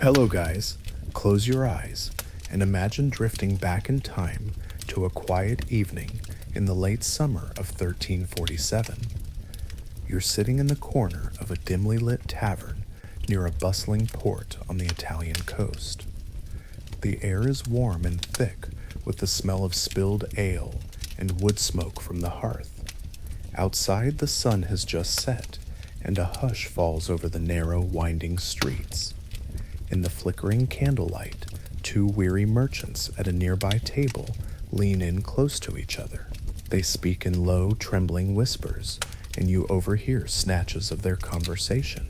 Hello, guys. Close your eyes and imagine drifting back in time to a quiet evening in the late summer of 1347. You're sitting in the corner of a dimly lit tavern near a bustling port on the Italian coast. The air is warm and thick with the smell of spilled ale and wood smoke from the hearth. Outside, the sun has just set, and a hush falls over the narrow, winding streets. In the flickering candlelight, two weary merchants at a nearby table lean in close to each other. They speak in low, trembling whispers, and you overhear snatches of their conversation.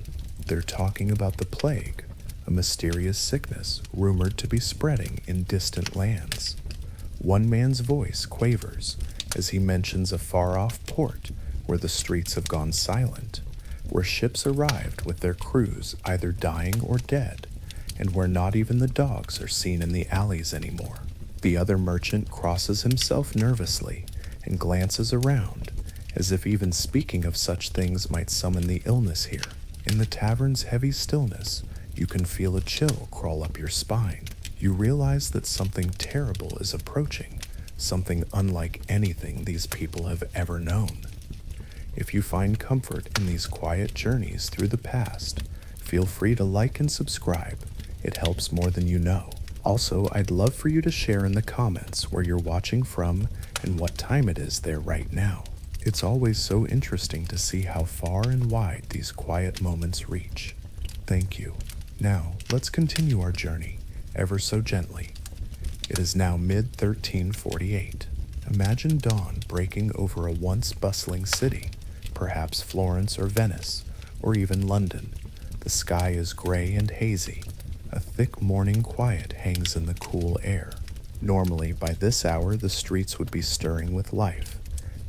They're talking about the plague, a mysterious sickness rumored to be spreading in distant lands. One man's voice quavers as he mentions a far-off port where the streets have gone silent, where ships arrived with their crews either dying or dead, and where not even the dogs are seen in the alleys anymore. The other merchant crosses himself nervously and glances around, as if even speaking of such things might summon the illness here. In the tavern's heavy stillness, you can feel a chill crawl up your spine. You realize that something terrible is approaching, something unlike anything these people have ever known. If you find comfort in these quiet journeys through the past, feel free to like and subscribe. It helps more than you know. Also, I'd love for you to share in the comments where you're watching from and what time it is there right now. It's always so interesting to see how far and wide these quiet moments reach. Thank you. Now, let's continue our journey, ever so gently. It is now mid-1348. Imagine dawn breaking over a once bustling city, perhaps Florence or Venice, or even London. The sky is gray and hazy. A thick morning quiet hangs in the cool air. Normally, by this hour, the streets would be stirring with life.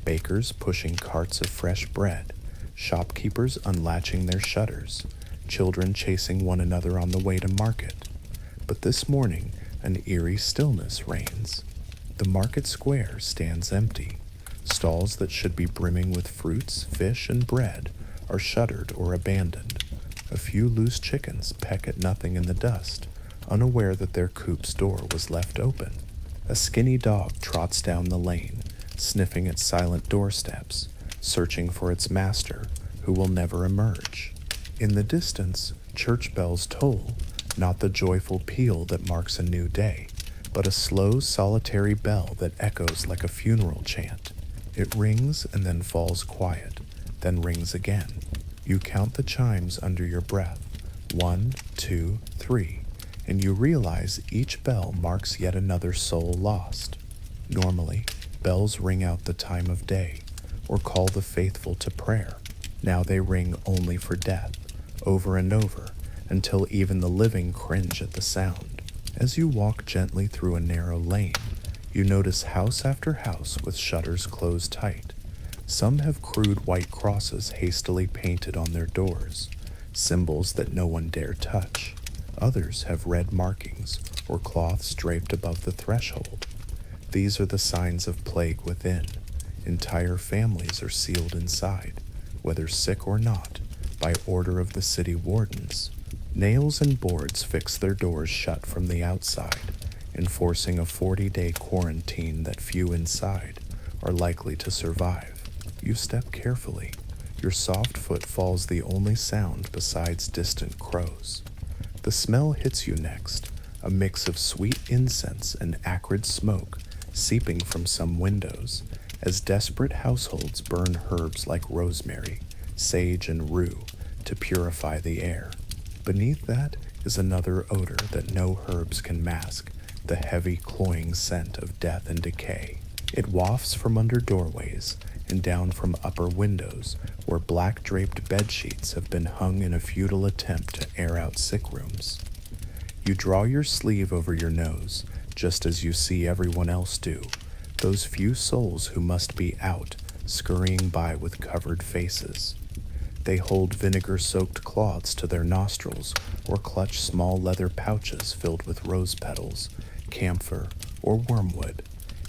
Bakers pushing carts of fresh bread, shopkeepers unlatching their shutters, children chasing one another on the way to market. But this morning, an eerie stillness reigns. The market square stands empty. Stalls that should be brimming with fruits, fish, and bread are shuttered or abandoned. A few loose chickens peck at nothing in the dust, unaware that their coop's door was left open. A skinny dog trots down the lane, sniffing at silent doorsteps, searching for its master, who will never emerge. In the distance, church bells toll, not the joyful peal that marks a new day, but a slow, solitary bell that echoes like a funeral chant. It rings and then falls quiet, then rings again. You count the chimes under your breath, 1, 2, 3, and you realize each bell marks yet another soul lost. Normally, bells ring out the time of day, or call the faithful to prayer. Now they ring only for death, over and over, until even the living cringe at the sound. As you walk gently through a narrow lane, you notice house after house with shutters closed tight. Some have crude white crosses hastily painted on their doors, symbols that no one dare touch. Others have red markings or cloths draped above the threshold. These are the signs of plague within. Entire families are sealed inside, whether sick or not, by order of the city wardens. Nails and boards fix their doors shut from the outside, enforcing a 40-day quarantine that few inside are likely to survive. You step carefully. Your soft foot falls the only sound besides distant crows. The smell hits you next, a mix of sweet incense and acrid smoke seeping from some windows, as desperate households burn herbs like rosemary, sage, and rue to purify the air. Beneath that is another odor that no herbs can mask, the heavy, cloying scent of death and decay. It wafts from under doorways and down from upper windows where black-draped bedsheets have been hung in a futile attempt to air out sick rooms. You draw your sleeve over your nose, just as you see everyone else do, those few souls who must be out, scurrying by with covered faces. They hold vinegar-soaked cloths to their nostrils or clutch small leather pouches filled with rose petals, camphor, or wormwood.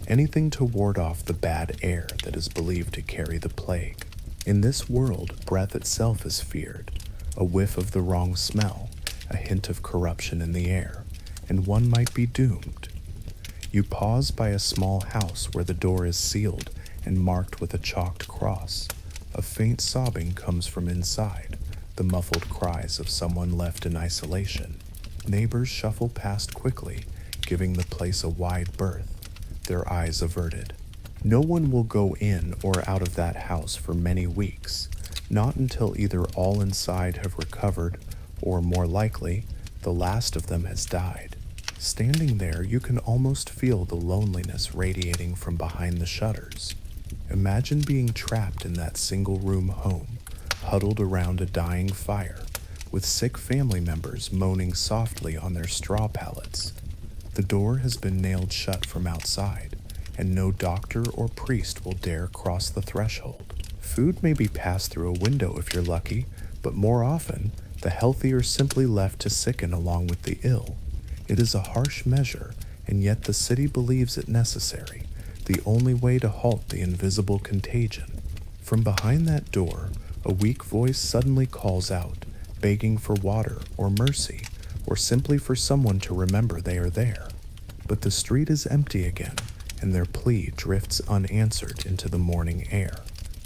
Anything to ward off the bad air that is believed to carry the plague. In this world, breath itself is feared. A whiff of the wrong smell, a hint of corruption in the air, and one might be doomed. You pause by a small house where the door is sealed and marked with a chalked cross. A faint sobbing comes from inside, the muffled cries of someone left in isolation. Neighbors shuffle past quickly, giving the place a wide berth, their eyes averted. No one will go in or out of that house for many weeks, not until either all inside have recovered or, more likely, the last of them has died. Standing there, you can almost feel the loneliness radiating from behind the shutters. Imagine being trapped in that single-room home, huddled around a dying fire, with sick family members moaning softly on their straw pallets. The door has been nailed shut from outside, and no doctor or priest will dare cross the threshold. Food may be passed through a window if you're lucky, but more often, the healthy are simply left to sicken along with the ill. It is a harsh measure, and yet the city believes it necessary, the only way to halt the invisible contagion. From behind that door, a weak voice suddenly calls out, begging for water or mercy, or simply for someone to remember they are there. But the street is empty again, and their plea drifts unanswered into the morning air.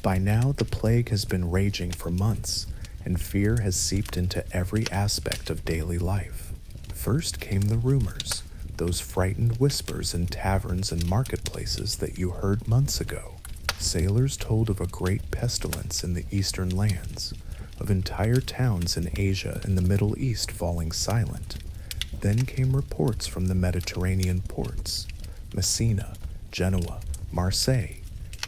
By now, the plague has been raging for months, and fear has seeped into every aspect of daily life. First came the rumors, those frightened whispers in taverns and marketplaces that you heard months ago. Sailors told of a great pestilence in the eastern lands, of entire towns in Asia and the Middle East falling silent. Then came reports from the Mediterranean ports, Messina, Genoa, Marseille,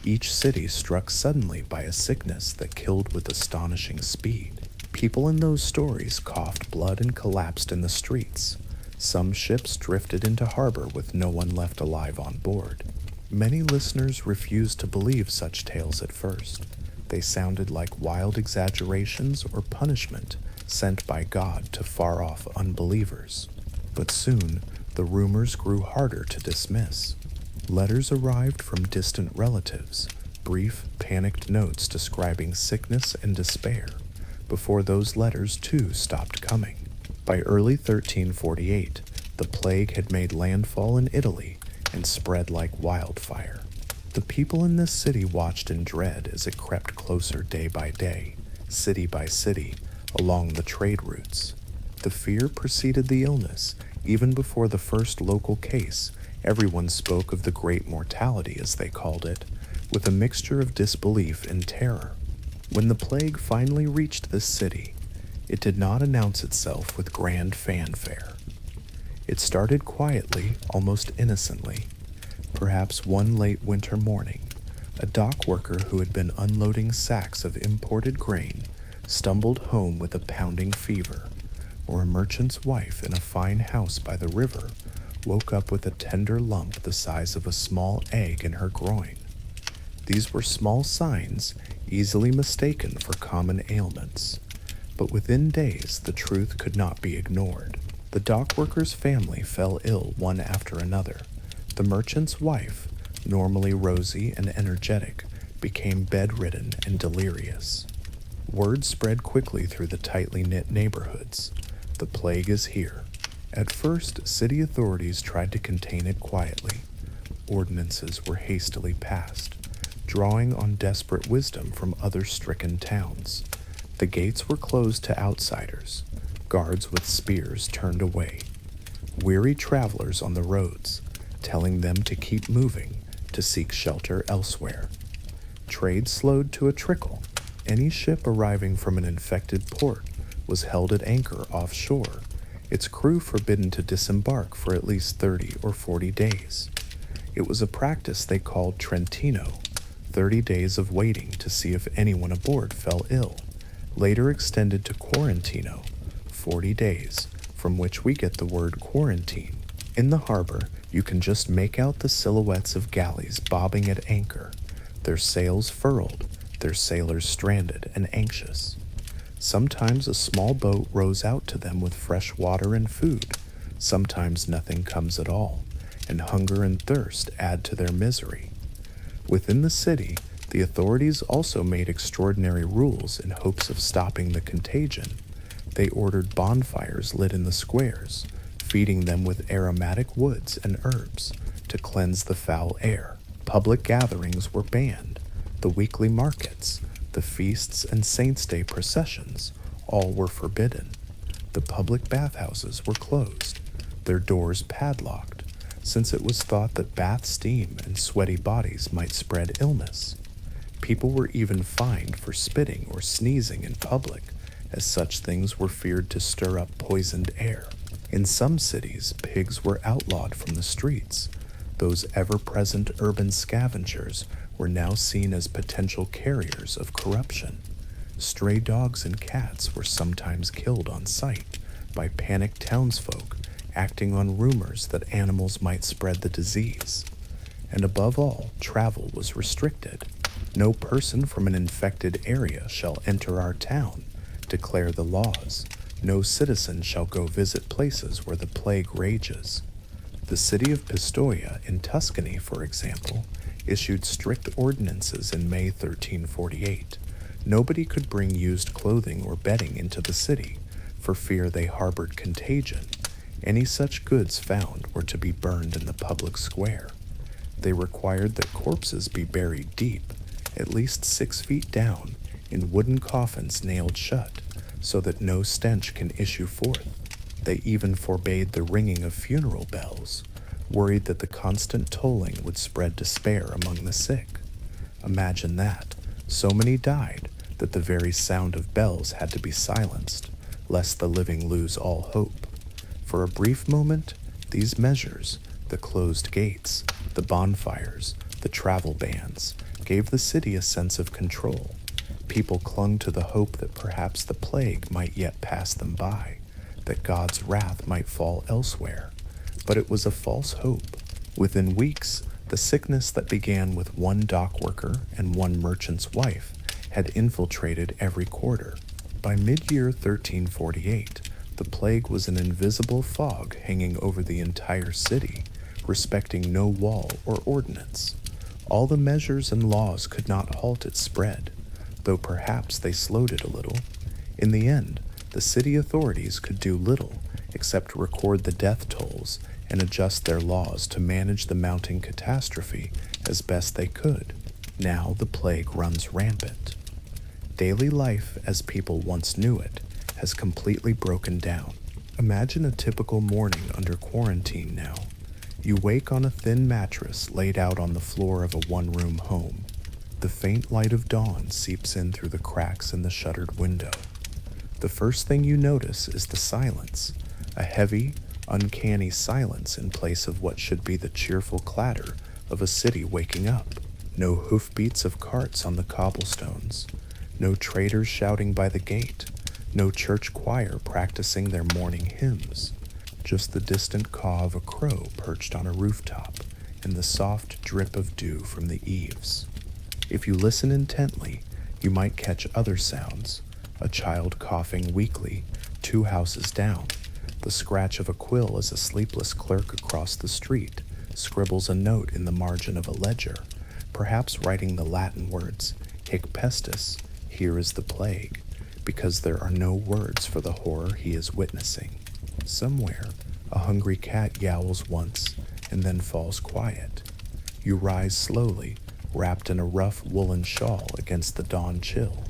each city struck suddenly by a sickness that killed with astonishing speed. People in those stories coughed blood and collapsed in the streets. Some ships drifted into harbor with no one left alive on board. Many listeners refused to believe such tales at first. They sounded like wild exaggerations or punishment sent by God to far-off unbelievers. But soon, the rumors grew harder to dismiss. Letters arrived from distant relatives, brief, panicked notes describing sickness and despair, before those letters too stopped coming. By early 1348, the plague had made landfall in Italy and spread like wildfire. The people in this city watched in dread as it crept closer day by day, city by city, along the trade routes. The fear preceded the illness. Even before the first local case, everyone spoke of the great mortality, as they called it, with a mixture of disbelief and terror. When the plague finally reached this city, it did not announce itself with grand fanfare. It started quietly, almost innocently. Perhaps one late winter morning, a dock worker who had been unloading sacks of imported grain stumbled home with a pounding fever, or a merchant's wife in a fine house by the river woke up with a tender lump the size of a small egg in her groin. These were small signs, easily mistaken for common ailments. But within days, the truth could not be ignored. The dock worker's family fell ill one after another. The merchant's wife, normally rosy and energetic, became bedridden and delirious. Word spread quickly through the tightly knit neighborhoods. The plague is here. At first, city authorities tried to contain it quietly. Ordinances were hastily passed, drawing on desperate wisdom from other stricken towns. The gates were closed to outsiders, guards with spears turned away, weary travelers on the roads, telling them to keep moving, to seek shelter elsewhere. Trade slowed to a trickle. Any ship arriving from an infected port was held at anchor offshore, its crew forbidden to disembark for at least 30 or 40 days. It was a practice they called Trentino, 30 days of waiting to see if anyone aboard fell ill, later extended to Quarantino, 40 days, from which we get the word quarantine. In the harbor, you can just make out the silhouettes of galleys bobbing at anchor, their sails furled, their sailors stranded and anxious. Sometimes a small boat rows out to them with fresh water and food. Sometimes nothing comes at all, and hunger and thirst add to their misery. Within the city, the authorities also made extraordinary rules in hopes of stopping the contagion. They ordered bonfires lit in the squares, feeding them with aromatic woods and herbs to cleanse the foul air. Public gatherings were banned. The weekly markets, the feasts and saints' day processions, all were forbidden. The public bathhouses were closed, their doors padlocked, since it was thought that bath steam and sweaty bodies might spread illness. People were even fined for spitting or sneezing in public, as such things were feared to stir up poisoned air. In some cities, pigs were outlawed from the streets. Those ever-present urban scavengers were now seen as potential carriers of corruption. Stray dogs and cats were sometimes killed on sight by panicked townsfolk acting on rumors that animals might spread the disease. And above all, travel was restricted. No person from an infected area shall enter our town, declare the laws. No citizen shall go visit places where the plague rages. The city of Pistoia in Tuscany, for example, issued strict ordinances in May 1348. Nobody could bring used clothing or bedding into the city for fear they harbored contagion. Any such goods found were to be burned in the public square. They required that corpses be buried deep, at least 6 feet down, in wooden coffins nailed shut, so that no stench can issue forth. They even forbade the ringing of funeral bells, worried that the constant tolling would spread despair among the sick. Imagine that. So many died that the very sound of bells had to be silenced, lest the living lose all hope. For a brief moment, these measures, the closed gates, the bonfires, the travel bans, gave the city a sense of control. People clung to the hope that perhaps the plague might yet pass them by, that God's wrath might fall elsewhere. But it was a false hope. Within weeks, the sickness that began with one dock worker and one merchant's wife had infiltrated every quarter. By mid-year 1348, the plague was an invisible fog hanging over the entire city, respecting no wall or ordinance. All the measures and laws could not halt its spread, though perhaps they slowed it a little. In the end, the city authorities could do little except record the death tolls and adjust their laws to manage the mounting catastrophe as best they could. Now the plague runs rampant. Daily life, as people once knew it, has completely broken down. Imagine a typical morning under quarantine now. You wake on a thin mattress laid out on the floor of a one-room home. The faint light of dawn seeps in through the cracks in the shuttered window. The first thing you notice is the silence, a heavy, uncanny silence in place of what should be the cheerful clatter of a city waking up. No hoofbeats of carts on the cobblestones, no traders shouting by the gate, no church choir practicing their morning hymns, just the distant caw of a crow perched on a rooftop and the soft drip of dew from the eaves. If you listen intently, you might catch other sounds, a child coughing weakly 2 houses down, the scratch of a quill as a sleepless clerk across the street scribbles a note in the margin of a ledger, perhaps writing the Latin words, hic pestis, here is the plague, because there are no words for the horror he is witnessing. Somewhere, a hungry cat yowls once and then falls quiet. You rise slowly, wrapped in a rough woolen shawl against the dawn chill.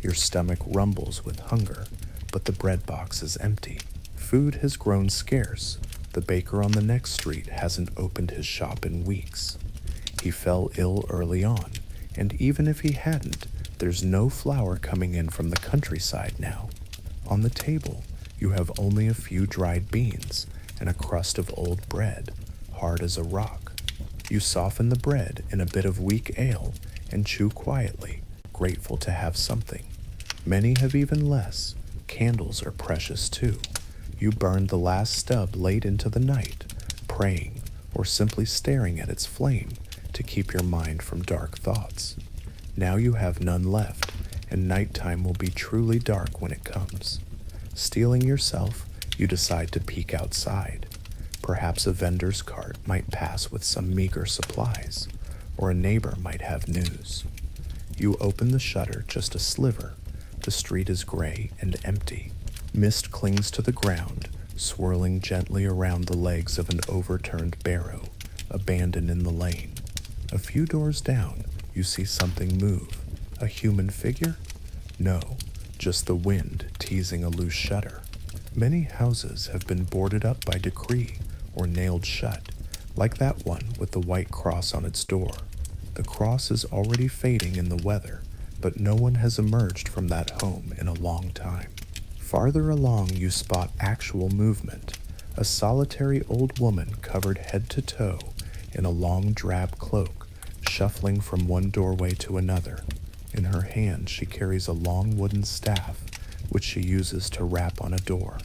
Your stomach rumbles with hunger, but the bread box is empty. Food has grown scarce. The baker on the next street hasn't opened his shop in weeks. He fell ill early on, and even if he hadn't, there's no flour coming in from the countryside now. On the table, you have only a few dried beans and a crust of old bread, hard as a rock. You soften the bread in a bit of weak ale and chew quietly, grateful to have something. Many have even less. Candles are precious too. You burn the last stub late into the night, praying or simply staring at its flame to keep your mind from dark thoughts. Now you have none left, and nighttime will be truly dark when it comes. Steeling yourself, you decide to peek outside. Perhaps a vendor's cart might pass with some meager supplies, or a neighbor might have news. You open the shutter just a sliver. The street is gray and empty. Mist clings to the ground, swirling gently around the legs of an overturned barrow, abandoned in the lane. A few doors down, you see something move. A human figure? No, just the wind teasing a loose shutter. Many houses have been boarded up by decree or nailed shut, like that one with the white cross on its door. The cross is already fading in the weather, but no one has emerged from that home in a long time. Farther along, you spot actual movement. A solitary old woman covered head to toe in a long drab cloak, shuffling from one doorway to another. In her hand, she carries a long wooden staff, which she uses to rap on a door.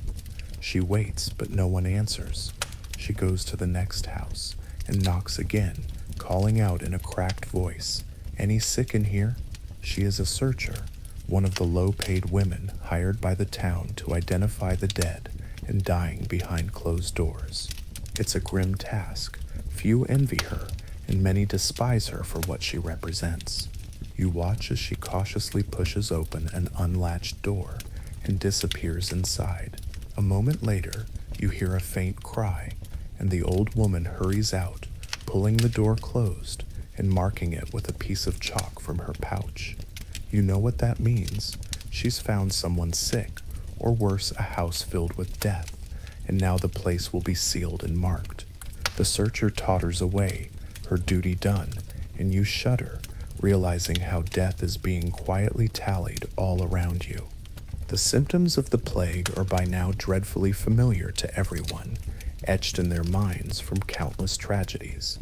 She waits, but no one answers. She goes to the next house and knocks again, calling out in a cracked voice, "Any sick in here?" She is a searcher, one of the low-paid women hired by the town to identify the dead and dying behind closed doors. It's a grim task. Few envy her, and many despise her for what she represents. You watch as she cautiously pushes open an unlatched door and disappears inside. A moment later, you hear a faint cry, and the old woman hurries out, pulling the door closed and marking it with a piece of chalk from her pouch. You know what that means. She's found someone sick, or worse, a house filled with death, and now the place will be sealed and marked. The searcher totters away, her duty done, and you shudder, realizing how death is being quietly tallied all around you. The symptoms of the plague are by now dreadfully familiar to everyone, etched in their minds from countless tragedies.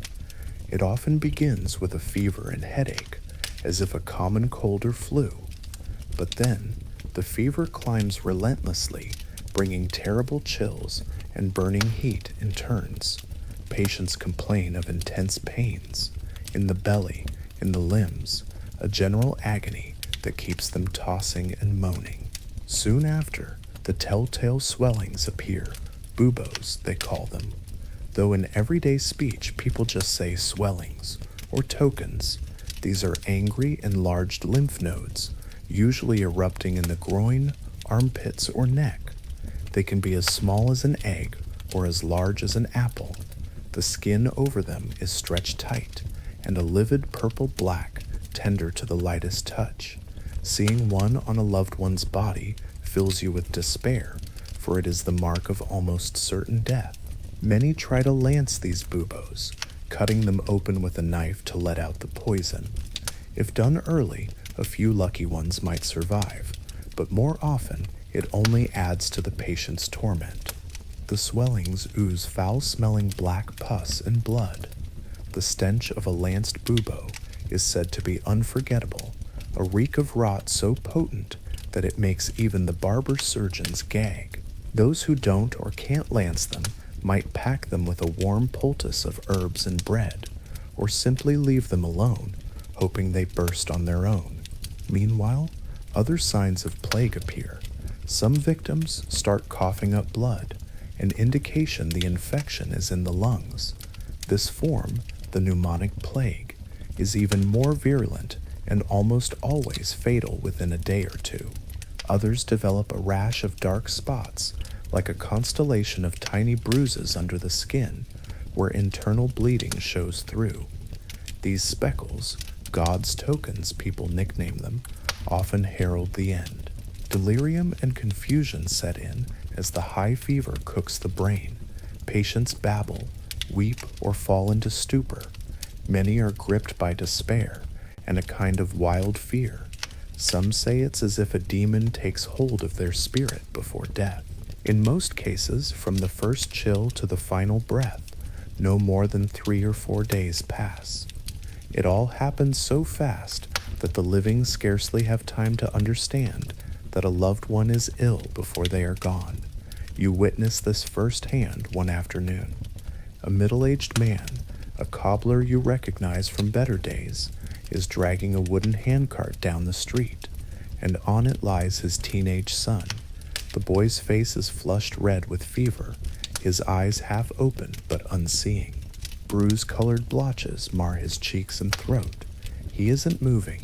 It often begins with a fever and headache, as if a common cold or flu. But then, the fever climbs relentlessly, bringing terrible chills and burning heat in turns. Patients complain of intense pains in the belly, in the limbs, a general agony that keeps them tossing and moaning. Soon after, the telltale swellings appear, buboes, they call them. Though in everyday speech people just say swellings or tokens, these are angry, enlarged lymph nodes, usually erupting in the groin, armpits, or neck. They can be as small as an egg or as large as an apple. The skin over them is stretched tight, and a livid purple-black, tender to the lightest touch. Seeing one on a loved one's body fills you with despair, for it is the mark of almost certain death. Many try to lance these buboes, cutting them open with a knife to let out the poison. If done early, a few lucky ones might survive, but more often it only adds to the patient's torment. The swellings ooze foul-smelling black pus and blood. The stench of a lanced bubo is said to be unforgettable, a reek of rot so potent that it makes even the barber surgeons gag. Those who don't or can't lance them might pack them with a warm poultice of herbs and bread, or simply leave them alone, hoping they burst on their own. Meanwhile, other signs of plague appear. Some victims start coughing up blood, an indication the infection is in the lungs. This form, the pneumonic plague, is even more virulent and almost always fatal within a day or two. Others develop a rash of dark spots, like a constellation of tiny bruises under the skin, where internal bleeding shows through. These speckles, God's tokens people nickname them, often herald the end. Delirium and confusion set in as the high fever cooks the brain. Patients babble, weep, or fall into stupor. Many are gripped by despair and a kind of wild fear. Some say it's as if a demon takes hold of their spirit before death. In most cases, from the first chill to the final breath, no more than 3 or 4 days pass. It all happens so fast that the living scarcely have time to understand that a loved one is ill before they are gone. You witness this firsthand one afternoon. A middle-aged man, a cobbler you recognize from better days, is dragging a wooden handcart down the street, and on it lies his teenage son. The boy's face is flushed red with fever, his eyes half open but unseeing. Bruise-colored blotches mar his cheeks and throat. He isn't moving.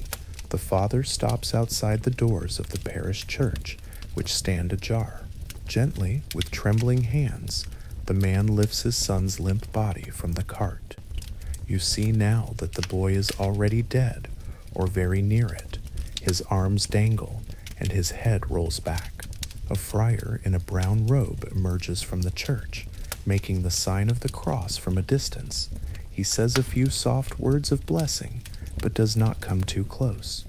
The father stops outside the doors of the parish church, which stand ajar. Gently, with trembling hands, the man lifts his son's limp body from the cart. You see now that the boy is already dead, or very near it. His arms dangle, and his head rolls back. A friar in a brown robe emerges from the church, making the sign of the cross from a distance. He says a few soft words of blessing, but does not come too close.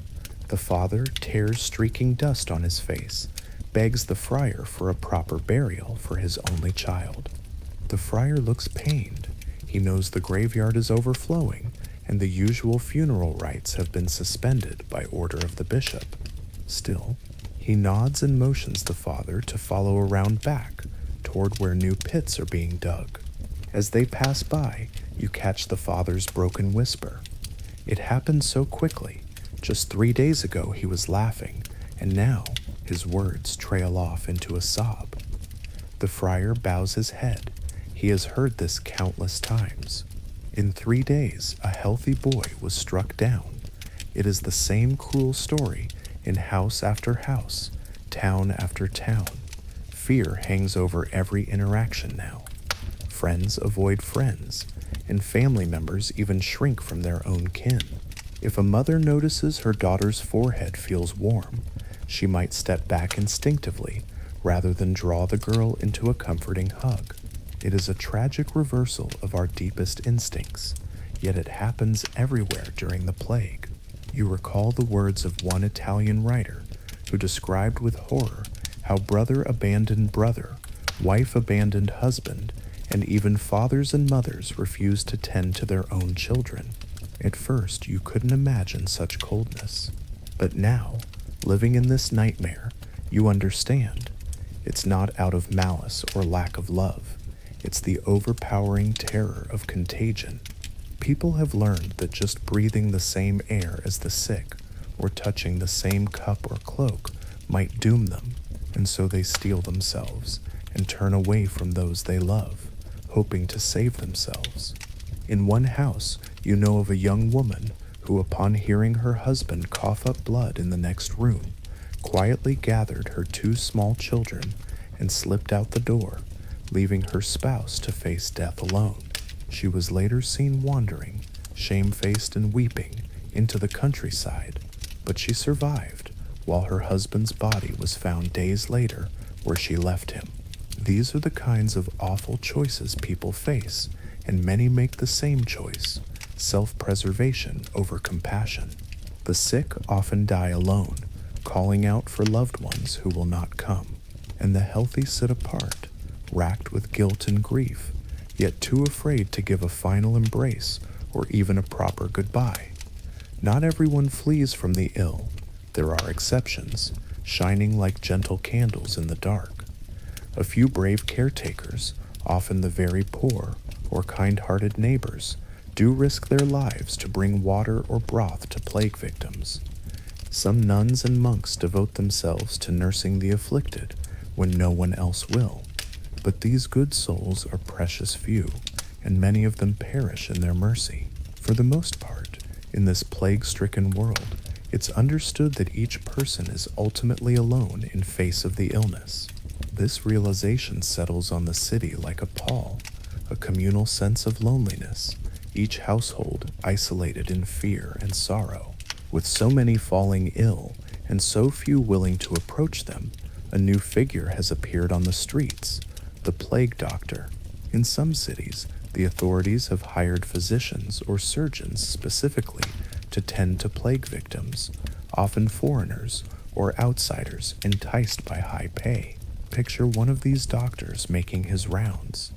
The father tears streaking dust on his face, begs the friar for a proper burial for his only child. The friar looks pained. He knows the graveyard is overflowing, and the usual funeral rites have been suspended by order of the bishop. Still, he nods and motions the father to follow around back, toward where new pits are being dug. As they pass by, you catch the father's broken whisper. It happened so quickly. Just 3 days ago he was laughing, and now his words trail off into a sob. The friar bows his head. He has heard this countless times. In 3 days, a healthy boy was struck down. It is the same cruel story in house after house, town after town. Fear hangs over every interaction now. Friends avoid friends, and family members even shrink from their own kin. If a mother notices her daughter's forehead feels warm, she might step back instinctively rather than draw the girl into a comforting hug. It is a tragic reversal of our deepest instincts, yet it happens everywhere during the plague. You recall the words of one Italian writer who described with horror how brother abandoned brother, wife abandoned husband, and even fathers and mothers refused to tend to their own children. At first, you couldn't imagine such coldness. But now, living in this nightmare, you understand. It's not out of malice or lack of love. It's the overpowering terror of contagion. People have learned that just breathing the same air as the sick or touching the same cup or cloak might doom them, and so they steel themselves and turn away from those they love, hoping to save themselves. In one house, you know of a young woman who, upon hearing her husband cough up blood in the next room, quietly gathered her 2 small children and slipped out the door, leaving her spouse to face death alone. She was later seen wandering, shamefaced and weeping, into the countryside, but she survived, while her husband's body was found days later where she left him. These are the kinds of awful choices people face, and many make the same choice: self-preservation over compassion. The sick often die alone, calling out for loved ones who will not come, and the healthy sit apart, racked with guilt and grief, yet too afraid to give a final embrace or even a proper goodbye. Not everyone flees from the ill. There are exceptions, shining like gentle candles in the dark. A few brave caretakers, often the very poor or kind-hearted neighbors, do risk their lives to bring water or broth to plague victims. Some nuns and monks devote themselves to nursing the afflicted when no one else will. But these good souls are precious few, and many of them perish in their mercy. For the most part, in this plague-stricken world, it's understood that each person is ultimately alone in face of the illness. This realization settles on the city like a pall, a communal sense of loneliness, each household isolated in fear and sorrow. With so many falling ill and so few willing to approach them, a new figure has appeared on the streets: the plague doctor. In some cities, the authorities have hired physicians or surgeons specifically to tend to plague victims, often foreigners or outsiders enticed by high pay. Picture one of these doctors making his rounds.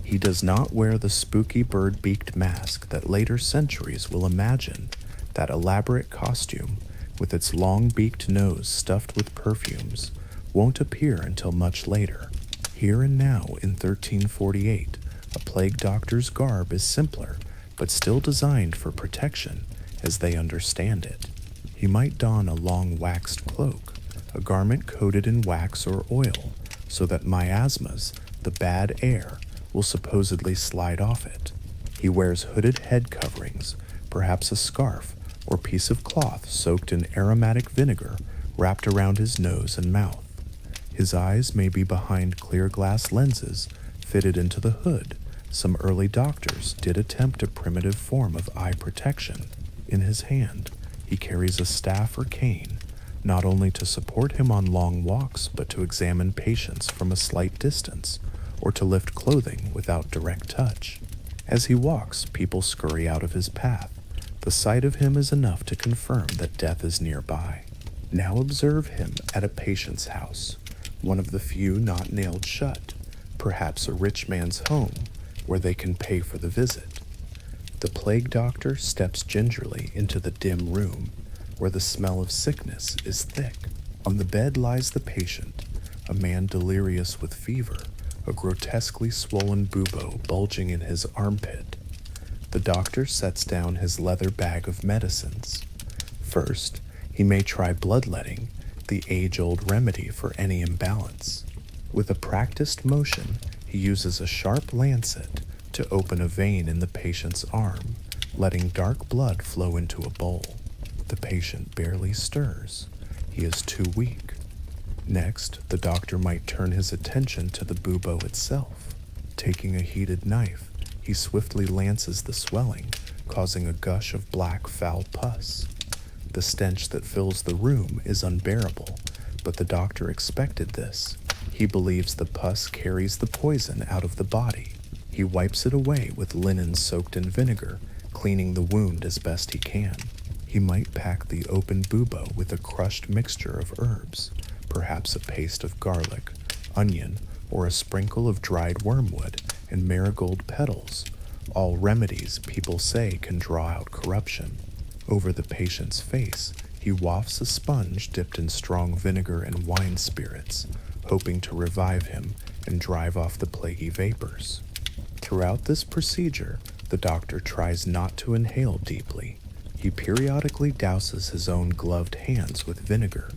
He does not wear the spooky bird-beaked mask that later centuries will imagine. That elaborate costume, with its long-beaked nose stuffed with perfumes, won't appear until much later. Here and now in 1348, a plague doctor's garb is simpler, but still designed for protection as they understand it. He might don a long waxed cloak, a garment coated in wax or oil, so that miasmas, the bad air, will supposedly slide off it. He wears hooded head coverings, perhaps a scarf or piece of cloth soaked in aromatic vinegar wrapped around his nose and mouth. His eyes may be behind clear glass lenses fitted into the hood. Some early doctors did attempt a primitive form of eye protection. In his hand, he carries a staff or cane, not only to support him on long walks, but to examine patients from a slight distance, or to lift clothing without direct touch. As he walks, people scurry out of his path. The sight of him is enough to confirm that death is nearby. Now observe him at a patient's house, one of the few not nailed shut, perhaps a rich man's home, where they can pay for the visit. The plague doctor steps gingerly into the dim room, where the smell of sickness is thick. On the bed lies the patient, a man delirious with fever, a grotesquely swollen bubo bulging in his armpit. The doctor sets down his leather bag of medicines. First, he may try bloodletting, the age-old remedy for any imbalance. With a practiced motion, he uses a sharp lancet to open a vein in the patient's arm, letting dark blood flow into a bowl. The patient barely stirs. He is too weak. Next, the doctor might turn his attention to the bubo itself. Taking a heated knife, he swiftly lances the swelling, causing a gush of black, foul pus. The stench that fills the room is unbearable, but the doctor expected this. He believes the pus carries the poison out of the body. He wipes it away with linen soaked in vinegar, cleaning the wound as best he can. He might pack the open bubo with a crushed mixture of herbs, perhaps a paste of garlic, onion, or a sprinkle of dried wormwood and marigold petals, all remedies people say can draw out corruption. Over the patient's face, he wafts a sponge dipped in strong vinegar and wine spirits, hoping to revive him and drive off the plaguey vapors. Throughout this procedure, the doctor tries not to inhale deeply. He periodically douses his own gloved hands with vinegar,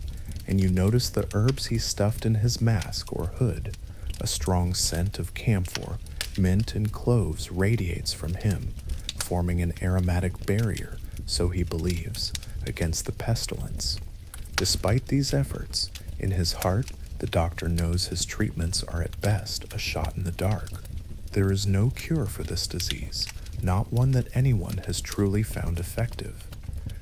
and you notice the herbs he stuffed in his mask or hood. A strong scent of camphor, mint, and cloves radiates from him, forming an aromatic barrier, so he believes, against the pestilence. Despite these efforts, in his heart, the doctor knows his treatments are at best a shot in the dark. There is no cure for this disease, not one that anyone has truly found effective.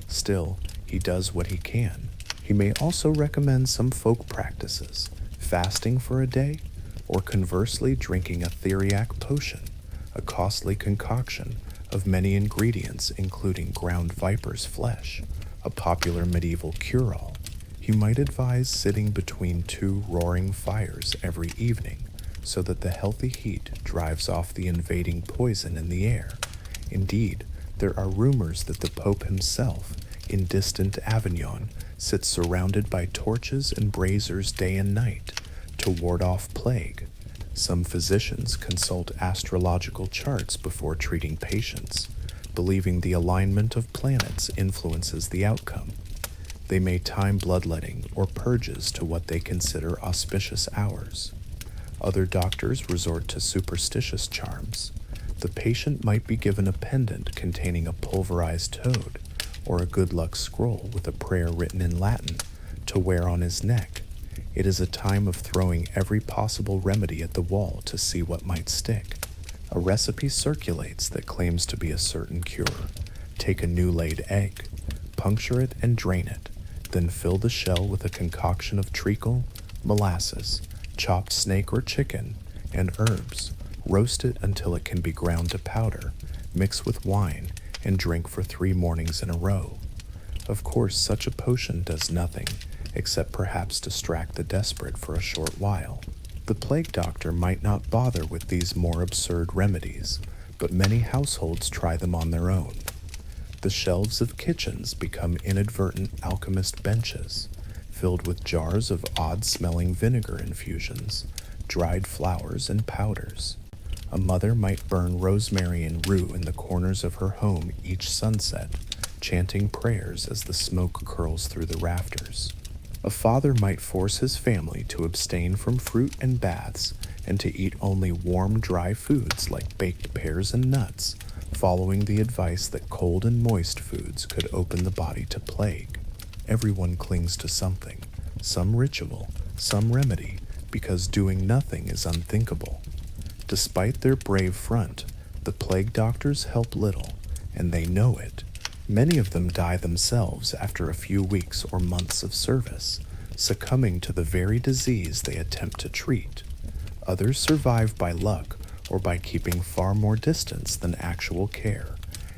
Still, he does what he can. He may also recommend some folk practices, fasting for a day, or conversely drinking a theriac potion, a costly concoction of many ingredients including ground viper's flesh, a popular medieval cure-all. He might advise sitting between two roaring fires every evening so that the healthy heat drives off the invading poison in the air. Indeed, there are rumors that the Pope himself, in distant Avignon, sits surrounded by torches and braziers day and night to ward off plague. Some physicians consult astrological charts before treating patients, believing the alignment of planets influences the outcome. They may time bloodletting or purges to what they consider auspicious hours. Other doctors resort to superstitious charms. The patient might be given a pendant containing a pulverized toad, or a good luck scroll with a prayer written in Latin to wear on his neck. It is a time of throwing every possible remedy at the wall to see what might stick. A recipe circulates that claims to be a certain cure. Take a new laid egg, puncture it and drain it, then fill the shell with a concoction of treacle, molasses, chopped snake or chicken, and herbs. Roast it until it can be ground to powder, mix with wine, and drink for 3 mornings in a row. Of course, such a potion does nothing, except perhaps distract the desperate for a short while. The plague doctor might not bother with these more absurd remedies, but many households try them on their own. The shelves of kitchens become inadvertent alchemist benches, filled with jars of odd-smelling vinegar infusions, dried flowers, and powders. A mother might burn rosemary and rue in the corners of her home each sunset, chanting prayers as the smoke curls through the rafters. A father might force his family to abstain from fruit and baths and to eat only warm, dry foods like baked pears and nuts, following the advice that cold and moist foods could open the body to plague. Everyone clings to something, some ritual, some remedy because doing nothing is unthinkable. Despite their brave front, the plague doctors help little, and they know it. Many of them die themselves after a few weeks or months of service, succumbing to the very disease they attempt to treat. Others survive by luck or by keeping far more distance than actual care,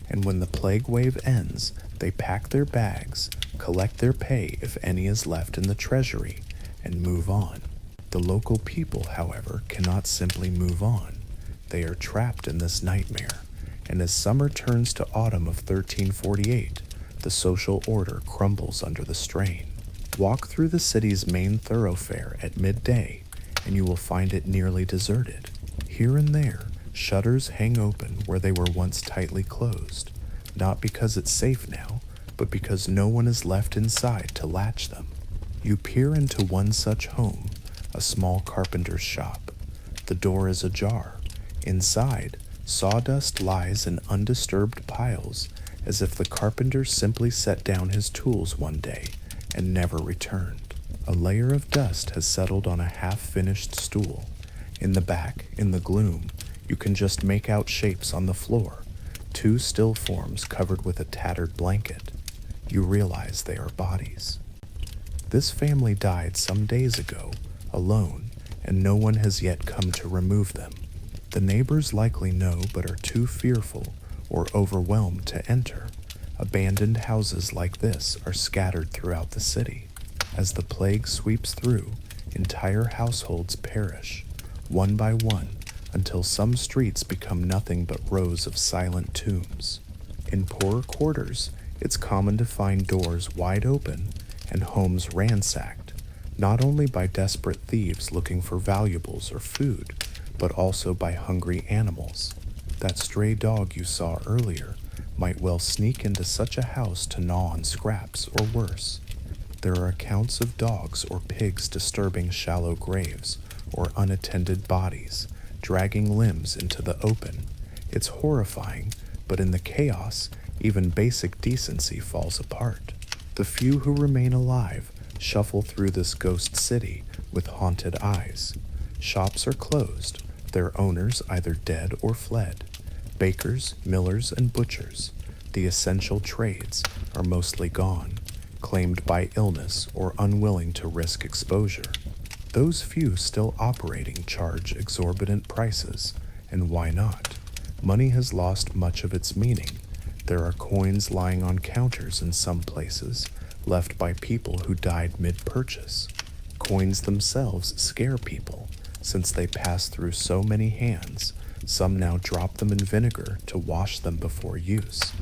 and when the plague wave ends, they pack their bags, collect their pay if any is left in the treasury, and move on. The local people, however, cannot simply move on. They are trapped in this nightmare, and as summer turns to autumn of 1348, the social order crumbles under the strain. Walk through the city's main thoroughfare at midday, and you will find it nearly deserted. Here and there, shutters hang open where they were once tightly closed, not because it's safe now, but because no one is left inside to latch them. You peer into one such home, a small carpenter's shop. The door is ajar. Inside, sawdust lies in undisturbed piles, as if the carpenter simply set down his tools one day and never returned. A layer of dust has settled on a half-finished stool. In the back, in the gloom, you can just make out shapes on the floor, two still forms covered with a tattered blanket. You realize they are bodies. This family died some days ago, alone, and no one has yet come to remove them. The neighbors likely know but are too fearful or overwhelmed to enter. Abandoned houses like this are scattered throughout the city. As the plague sweeps through, entire households perish, one by one, until some streets become nothing but rows of silent tombs. In poorer quarters, it's common to find doors wide open and homes ransacked, not only by desperate thieves looking for valuables or food, but also by hungry animals. That stray dog you saw earlier might well sneak into such a house to gnaw on scraps or worse. There are accounts of dogs or pigs disturbing shallow graves or unattended bodies, dragging limbs into the open. It's horrifying, but in the chaos, even basic decency falls apart. The few who remain alive shuffle through this ghost city with haunted eyes. Shops are closed, their owners either dead or fled. Bakers, millers, and butchers, the essential trades, are mostly gone, claimed by illness or unwilling to risk exposure. Those few still operating charge exorbitant prices, and why not? Money has lost much of its meaning. There are coins lying on counters in some places, left by people who died mid-purchase. Coins themselves scare people, since they pass through so many hands. Some now drop them in vinegar to wash them before use.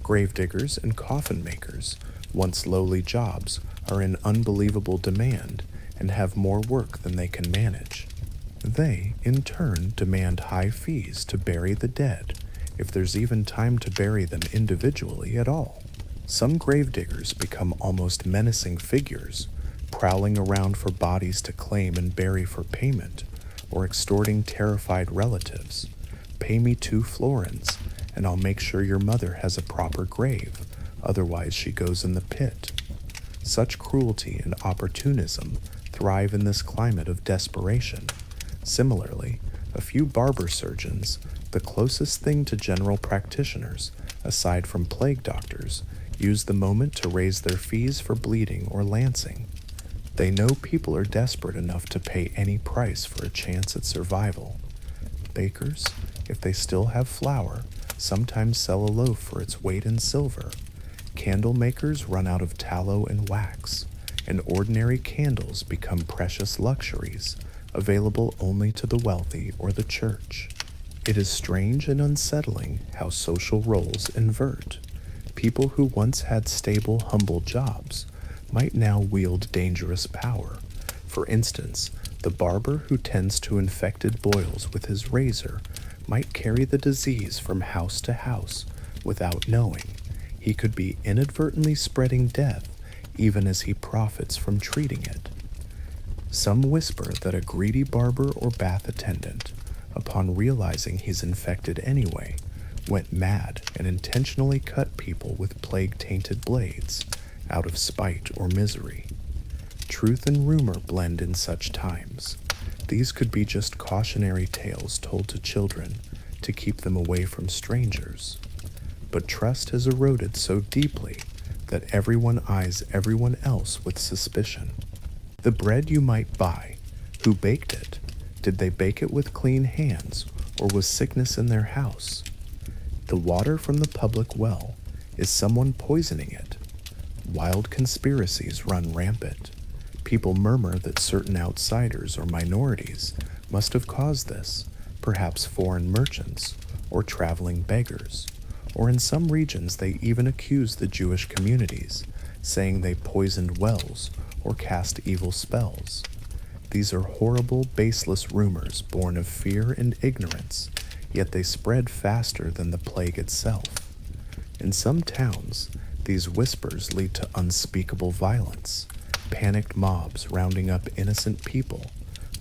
Gravediggers and coffin makers, once lowly jobs, are in unbelievable demand and have more work than they can manage. They, in turn, demand high fees to bury the dead, if there's even time to bury them individually at all. Some gravediggers become almost menacing figures, prowling around for bodies to claim and bury for payment, or extorting terrified relatives. Pay me 2 florins, and I'll make sure your mother has a proper grave, otherwise she goes in the pit. Such cruelty and opportunism thrive in this climate of desperation. Similarly, a few barber surgeons, the closest thing to general practitioners, aside from plague doctors, use the moment to raise their fees for bleeding or lancing. They know people are desperate enough to pay any price for a chance at survival. Bakers, if they still have flour, sometimes sell a loaf for its weight in silver. Candle makers run out of tallow and wax, and ordinary candles become precious luxuries, available only to the wealthy or the church. It is strange and unsettling how social roles invert. People who once had stable, humble jobs might now wield dangerous power. For instance, the barber who tends to infected boils with his razor might carry the disease from house to house without knowing. He could be inadvertently spreading death even as he profits from treating it. Some whisper that a greedy barber or bath attendant, upon realizing he's infected anyway, went mad and intentionally cut people with plague-tainted blades out of spite or misery. Truth and rumor blend in such times. These could be just cautionary tales told to children to keep them away from strangers. But trust has eroded so deeply that everyone eyes everyone else with suspicion. The bread you might buy, who baked it? Did they bake it with clean hands, or was sickness in their house? The water from the public well, is someone poisoning it? Wild conspiracies run rampant. People murmur that certain outsiders or minorities must have caused this, perhaps foreign merchants or traveling beggars, or in some regions they even accuse the Jewish communities, saying they poisoned wells or cast evil spells. These are horrible, baseless rumors born of fear and ignorance, yet they spread faster than the plague itself. In some towns, these whispers lead to unspeakable violence, panicked mobs rounding up innocent people,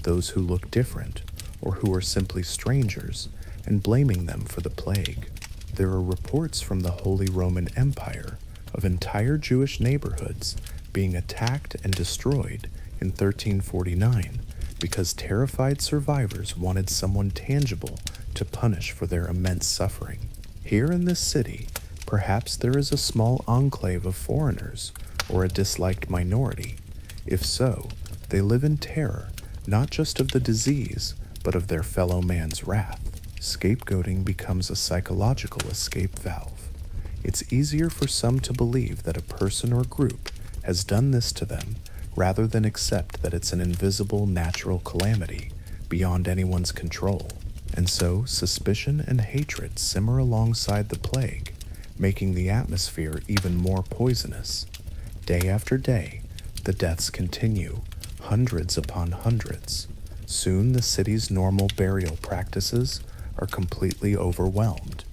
those who look different or who are simply strangers, and blaming them for the plague. There are reports from the Holy Roman Empire of entire Jewish neighborhoods being attacked and destroyed in 1349 because terrified survivors wanted someone tangible to punish for their immense suffering. Here in this city, perhaps there is a small enclave of foreigners or a disliked minority. If so, they live in terror, not just of the disease, but of their fellow man's wrath. Scapegoating becomes a psychological escape valve. It's easier for some to believe that a person or group has done this to them rather than accept that it's an invisible natural calamity beyond anyone's control. And so suspicion and hatred simmer alongside the plague, making the atmosphere even more poisonous. Day after day, the deaths continue, hundreds upon hundreds. Soon the city's normal burial practices are completely overwhelmed.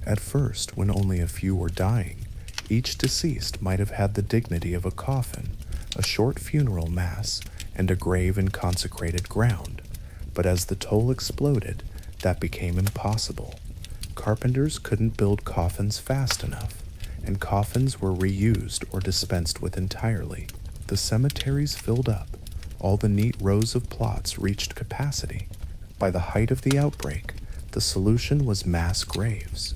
At first, when only a few were dying, each deceased might have had the dignity of a coffin, a short funeral mass, and a grave in consecrated ground. But as the toll exploded, that became impossible. Carpenters couldn't build coffins fast enough, and coffins were reused or dispensed with entirely. The cemeteries filled up. All the neat rows of plots reached capacity. By the height of the outbreak, the solution was mass graves.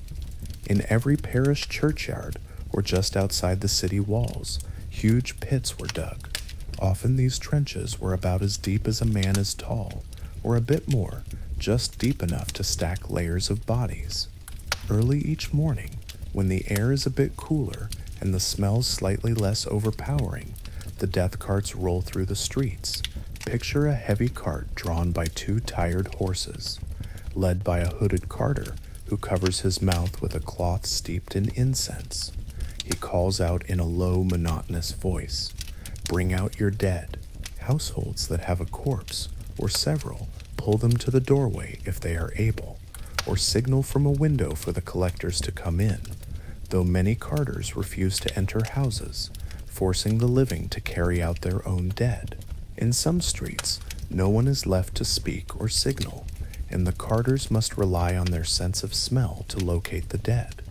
In every parish churchyard, or just outside the city walls, huge pits were dug. Often these trenches were about as deep as a man is tall, or a bit more, just deep enough to stack layers of bodies. Early each morning, when the air is a bit cooler and the smells slightly less overpowering, the death carts roll through the streets. Picture a heavy cart drawn by two tired horses, led by a hooded carter who covers his mouth with a cloth steeped in incense. He calls out in a low, monotonous voice, "Bring out your dead." Households that have a corpse, or several, pull them to the doorway if they are able, or signal from a window for the collectors to come in, though many carters refuse to enter houses, forcing the living to carry out their own dead. In some streets, no one is left to speak or signal, and the carters must rely on their sense of smell to locate the dead.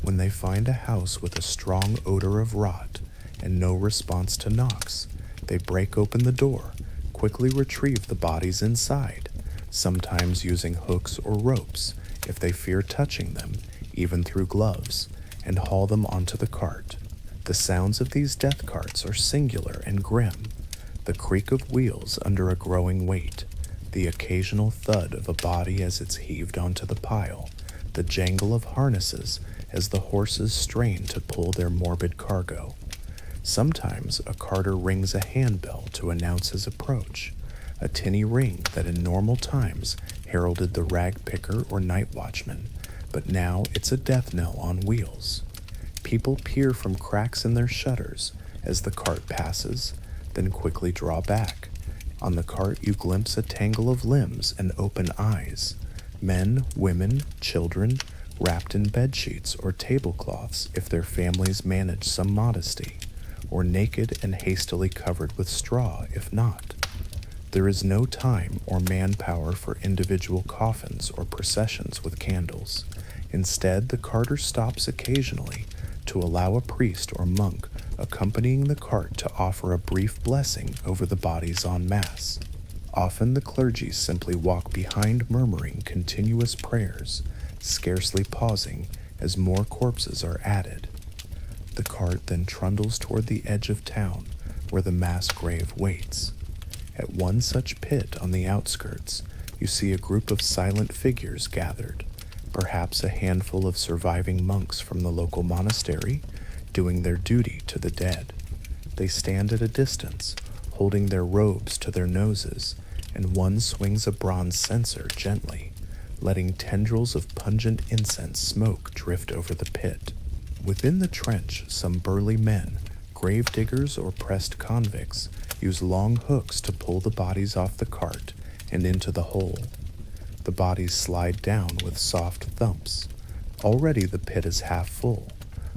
When they find a house with a strong odor of rot and no response to knocks, they break open the door, quickly retrieve the bodies inside, sometimes using hooks or ropes if they fear touching them, even through gloves, and haul them onto the cart. The sounds of these death carts are singular and grim. The creak of wheels under a growing weight, the occasional thud of a body as it's heaved onto the pile, the jangle of harnesses as the horses strain to pull their morbid cargo. Sometimes a carter rings a handbell to announce his approach, a tinny ring that in normal times heralded the rag picker or night watchman, but now it's a death knell on wheels. People peer from cracks in their shutters as the cart passes, then quickly draw back. On the cart you glimpse a tangle of limbs and open eyes. Men, women, children, wrapped in bedsheets or tablecloths if their families manage some modesty, or naked and hastily covered with straw if not. There is no time or manpower for individual coffins or processions with candles. Instead, the carter stops occasionally to allow a priest or monk accompanying the cart to offer a brief blessing over the bodies en masse. Often the clergy simply walk behind, murmuring continuous prayers, scarcely pausing as more corpses are added. The cart then trundles toward the edge of town where the mass grave waits. At one such pit on the outskirts, you see a group of silent figures gathered, perhaps a handful of surviving monks from the local monastery, doing their duty to the dead. They stand at a distance, holding their robes to their noses, and one swings a bronze censer gently, letting tendrils of pungent incense smoke drift over the pit. Within the trench, some burly men, grave diggers or pressed convicts, use long hooks to pull the bodies off the cart and into the hole. The bodies slide down with soft thumps. Already the pit is half full.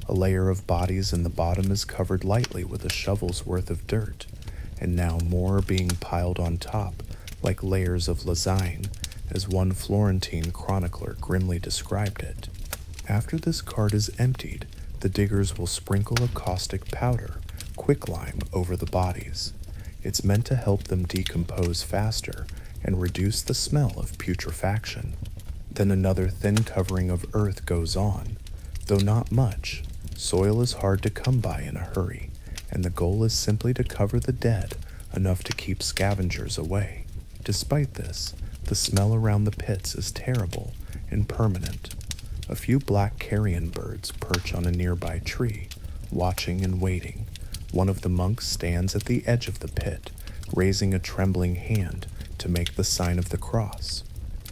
A layer of bodies in the bottom is covered lightly with a shovel's worth of dirt, and now more are being piled on top, like layers of lasagne, as one Florentine chronicler grimly described it. After this cart is emptied, the diggers will sprinkle a caustic powder, quicklime, over the bodies. It's meant to help them decompose faster and reduce the smell of putrefaction. Then another thin covering of earth goes on. Though not much, soil is hard to come by in a hurry, and the goal is simply to cover the dead enough to keep scavengers away. Despite this, the smell around the pits is terrible and permanent. A few black carrion birds perch on a nearby tree, watching and waiting. One of the monks stands at the edge of the pit, raising a trembling hand to make the sign of the cross.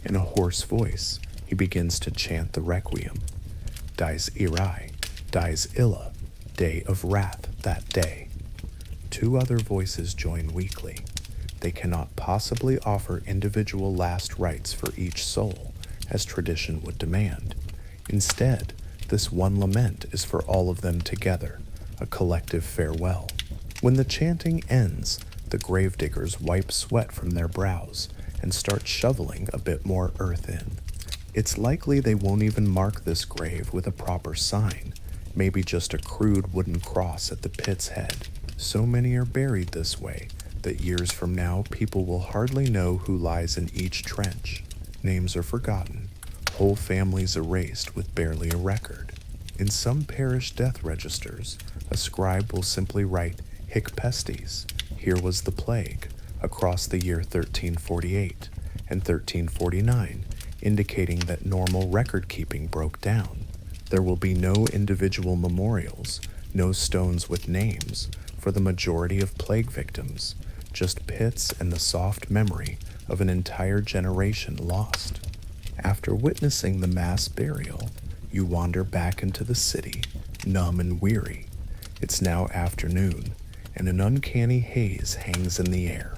In a hoarse voice, he begins to chant the requiem. Dies irae, dies illa, day of wrath that day. Two other voices join weakly. They cannot possibly offer individual last rites for each soul, as tradition would demand. Instead, this one lament is for all of them together, a collective farewell. When the chanting ends, the gravediggers wipe sweat from their brows and start shoveling a bit more earth in. It's likely they won't even mark this grave with a proper sign, maybe just a crude wooden cross at the pit's head. So many are buried this way that years from now people will hardly know who lies in each trench. Names are forgotten, whole families erased with barely a record. In some parish death registers, a scribe will simply write hic pestis, here was the plague, across the year 1348 and 1349, indicating that normal record-keeping broke down. There will be no individual memorials, no stones with names, for the majority of plague victims, just pits and the soft memory of an entire generation lost. After witnessing the mass burial, you wander back into the city, numb and weary. It's now afternoon, and an uncanny haze hangs in the air.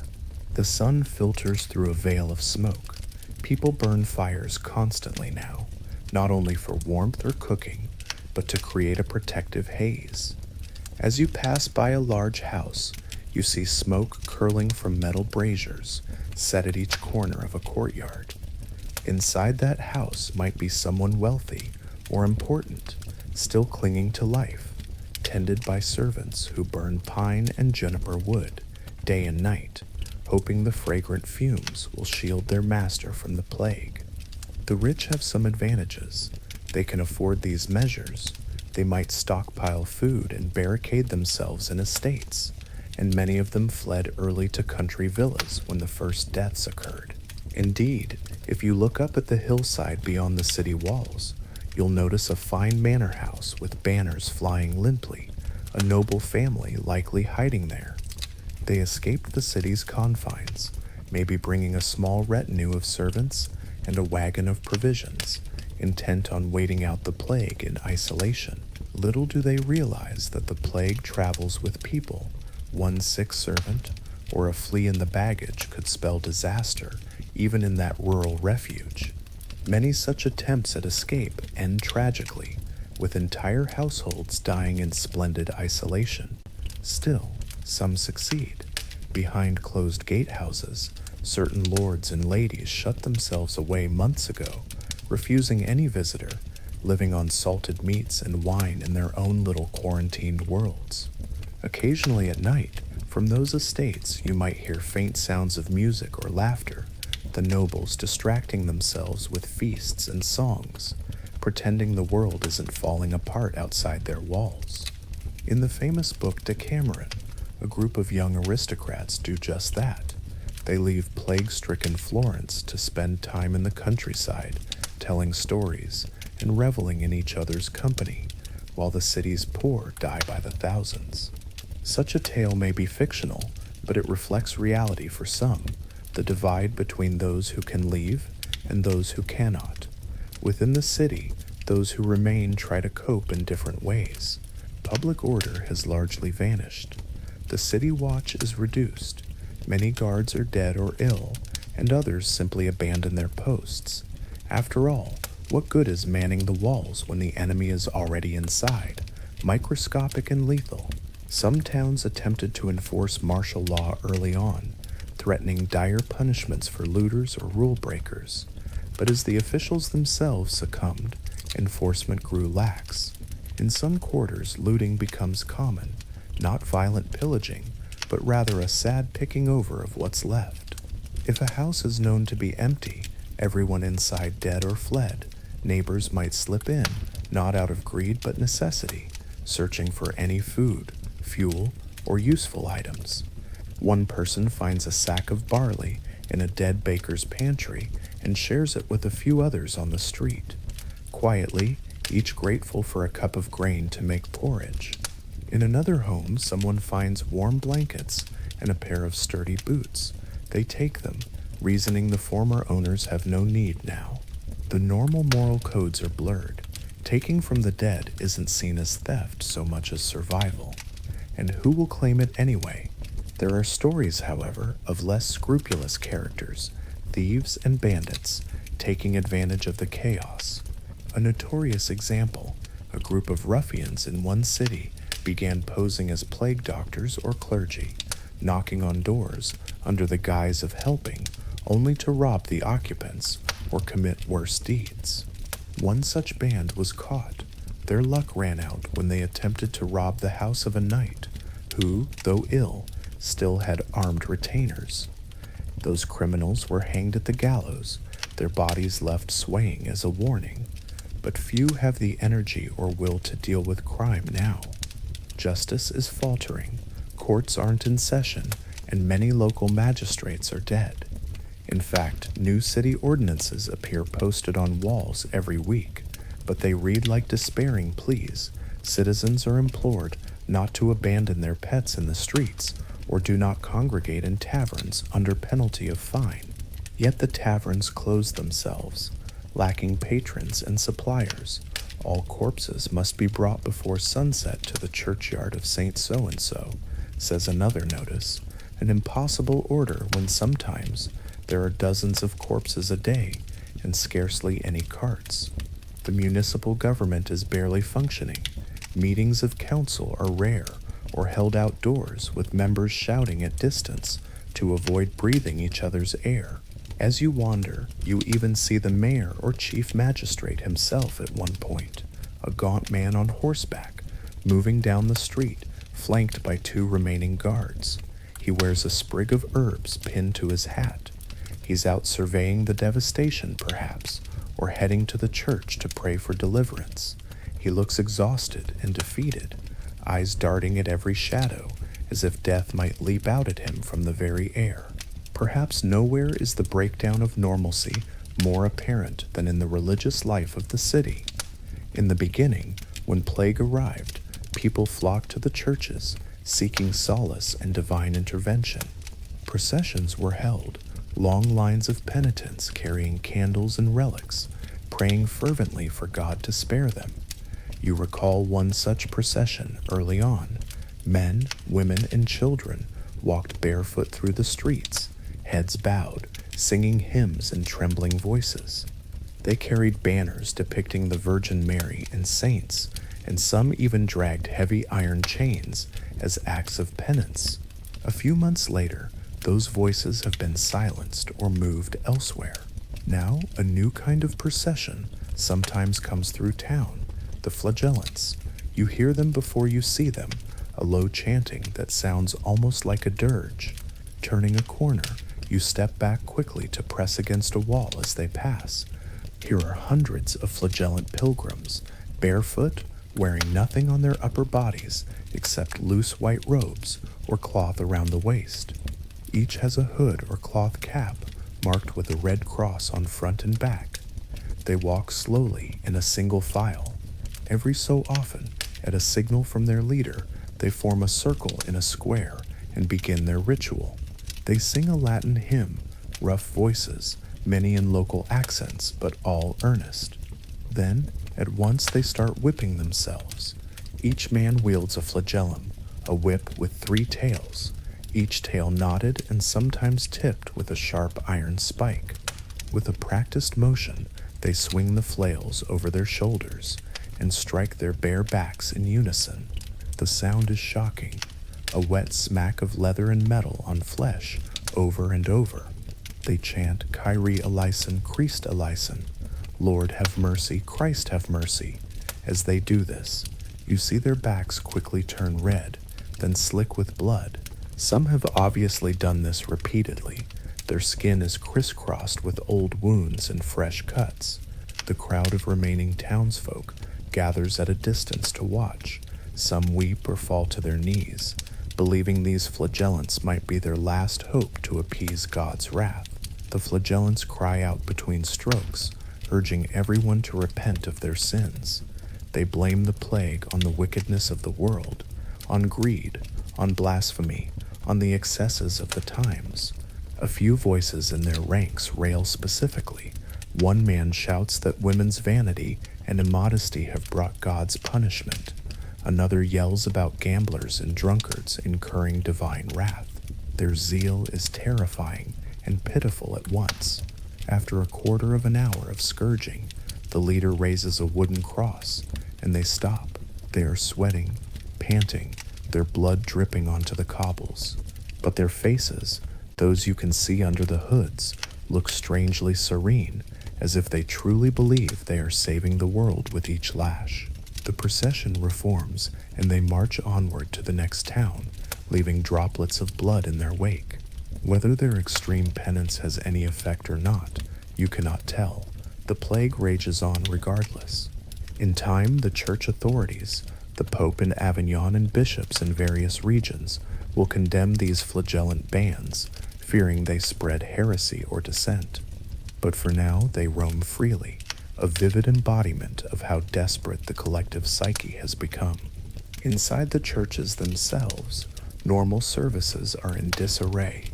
The sun filters through a veil of smoke. People burn fires constantly now, not only for warmth or cooking, but to create a protective haze. As you pass by a large house, you see smoke curling from metal braziers set at each corner of a courtyard. Inside that house might be someone wealthy or important, still clinging to life, tended by servants who burn pine and juniper wood day and night, hoping the fragrant fumes will shield their master from the plague. The rich have some advantages. They can afford these measures. They might stockpile food and barricade themselves in estates, and many of them fled early to country villas when the first deaths occurred. Indeed, if you look up at the hillside beyond the city walls, you'll notice a fine manor house with banners flying limply, a noble family likely hiding there. They escaped the city's confines, maybe bringing a small retinue of servants and a wagon of provisions, intent on waiting out the plague in isolation. Little do they realize that the plague travels with people. One sick servant or a flea in the baggage could spell disaster even in that rural refuge. Many such attempts at escape end tragically, with entire households dying in splendid isolation. Still, some succeed. Behind closed gatehouses, certain lords and ladies shut themselves away months ago, refusing any visitor, living on salted meats and wine in their own little quarantined worlds. Occasionally at night, From those estates, you might hear faint sounds of music or laughter, the nobles distracting themselves with feasts and songs, pretending the world isn't falling apart outside their walls. In the famous book Decameron, a group of young aristocrats do just that. They leave plague-stricken Florence to spend time in the countryside, telling stories and reveling in each other's company, while the city's poor die by the thousands. Such a tale may be fictional, but it reflects reality for some, the divide between those who can leave and those who cannot. Within the city, those who remain try to cope in different ways. Public order has largely vanished. The city watch is reduced. Many guards are dead or ill, and others simply abandon their posts. After all, what good is manning the walls when the enemy is already inside, microscopic and lethal? Some towns attempted to enforce martial law early on, threatening dire punishments for looters or rule breakers. But as the officials themselves succumbed, enforcement grew lax. In some quarters, looting becomes common, not violent pillaging, but rather a sad picking over of what's left. If a house is known to be empty, everyone inside dead or fled, neighbors might slip in, not out of greed but necessity, searching for any food, fuel, or useful items. One person finds a sack of barley in a dead baker's pantry and shares it with a few others on the street. Quietly, each grateful for a cup of grain to make porridge. In another home, someone finds warm blankets and a pair of sturdy boots. They take them, reasoning the former owners have no need now. The normal moral codes are blurred. Taking from the dead isn't seen as theft so much as survival. And who will claim it anyway? There are stories, however, of less scrupulous characters, thieves and bandits, taking advantage of the chaos. A notorious example, a group of ruffians in one city began posing as plague doctors or clergy, knocking on doors under the guise of helping, only to rob the occupants or commit worse deeds. One such band was caught. Their luck ran out when they attempted to rob the house of a knight who, though ill, still had armed retainers. Those criminals were hanged at the gallows, their bodies left swaying as a warning. But few have the energy or will to deal with crime now. Justice is faltering, courts aren't in session, and many local magistrates are dead. In fact, new city ordinances appear posted on walls every week, but they read like despairing pleas. Citizens are implored not to abandon their pets in the streets or do not congregate in taverns under penalty of fine. Yet the taverns close themselves, lacking patrons and suppliers. All corpses must be brought before sunset to the churchyard of Saint So-and-so, says another notice, an impossible order when sometimes there are dozens of corpses a day and scarcely any carts. The municipal government is barely functioning. Meetings of council are rare or held outdoors with members shouting at distance to avoid breathing each other's air. As you wander, you even see the mayor or chief magistrate himself at one point, a gaunt man on horseback, moving down the street, flanked by two remaining guards. He wears a sprig of herbs pinned to his hat. He's out surveying the devastation, perhaps, or heading to the church to pray for deliverance. He looks exhausted and defeated, eyes darting at every shadow, as if death might leap out at him from the very air. Perhaps nowhere is the breakdown of normalcy more apparent than in the religious life of the city. In the beginning, when plague arrived, people flocked to the churches, seeking solace and divine intervention. Processions were held, long lines of penitents carrying candles and relics, praying fervently for God to spare them. You recall one such procession early on. Men, women, and children walked barefoot through the streets, heads bowed, singing hymns in trembling voices. They carried banners depicting the Virgin Mary and saints, and some even dragged heavy iron chains as acts of penance. A few months later, those voices have been silenced or moved elsewhere. Now, a new kind of procession sometimes comes through town, the flagellants. You hear them before you see them, a low chanting that sounds almost like a dirge. Turning a corner, you step back quickly to press against a wall as they pass. Here are hundreds of flagellant pilgrims, barefoot, wearing nothing on their upper bodies except loose white robes or cloth around the waist. Each has a hood or cloth cap marked with a red cross on front and back. They walk slowly in a single file. Every so often, at a signal from their leader, they form a circle in a square and begin their ritual. They sing a Latin hymn, rough voices, many in local accents, but all earnest. Then, at once they start whipping themselves. Each man wields a flagellum, a whip with 3 tails, each tail knotted and sometimes tipped with a sharp iron spike. With a practiced motion, they swing the flails over their shoulders and strike their bare backs in unison. The sound is shocking, a wet smack of leather and metal on flesh over and over. They chant Kyrie eleison, Christ eleison, Lord have mercy, Christ have mercy. As they do this, you see their backs quickly turn red, then slick with blood. Some have obviously done this repeatedly. Their skin is crisscrossed with old wounds and fresh cuts. The crowd of remaining townsfolk gathers at a distance to watch. Some weep or fall to their knees, believing these flagellants might be their last hope to appease God's wrath. The flagellants cry out between strokes, urging everyone to repent of their sins. They blame the plague on the wickedness of the world, on greed, on blasphemy, on the excesses of the times. A few voices in their ranks rail specifically. One man shouts that women's vanity and immodesty have brought God's punishment. Another yells about gamblers and drunkards incurring divine wrath. Their zeal is terrifying and pitiful at once. After a quarter of an hour of scourging, the leader raises a wooden cross, and they stop. They are sweating, panting, their blood dripping onto the cobbles. But their faces, those you can see under the hoods, look strangely serene, as if they truly believe they are saving the world with each lash. The procession reforms, and they march onward to the next town, leaving droplets of blood in their wake. Whether their extreme penance has any effect or not, you cannot tell. The plague rages on regardless. In time, the church authorities, the Pope in Avignon and bishops in various regions, will condemn these flagellant bands, fearing they spread heresy or dissent. But for now, they roam freely, a vivid embodiment of how desperate the collective psyche has become. Inside the churches themselves, normal services are in disarray.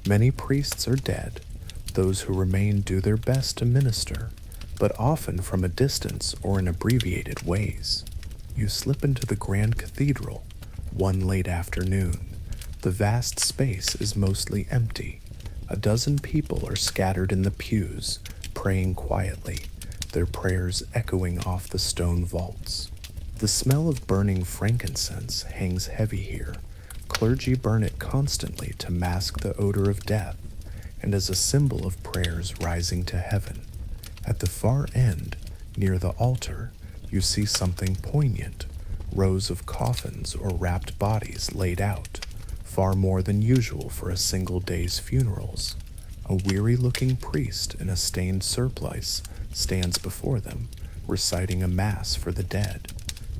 Many priests are dead. Those who remain do their best to minister, but often from a distance or in abbreviated ways. You slip into the grand cathedral one late afternoon. The vast space is mostly empty. A dozen people are scattered in the pews, praying quietly, their prayers echoing off the stone vaults. The smell of burning frankincense hangs heavy here. Clergy burn it constantly to mask the odor of death, and as a symbol of prayers rising to heaven. At the far end, near the altar, you see something poignant, rows of coffins or wrapped bodies laid out, far more than usual for a single day's funerals. A weary-looking priest in a stained surplice stands before them, reciting a mass for the dead.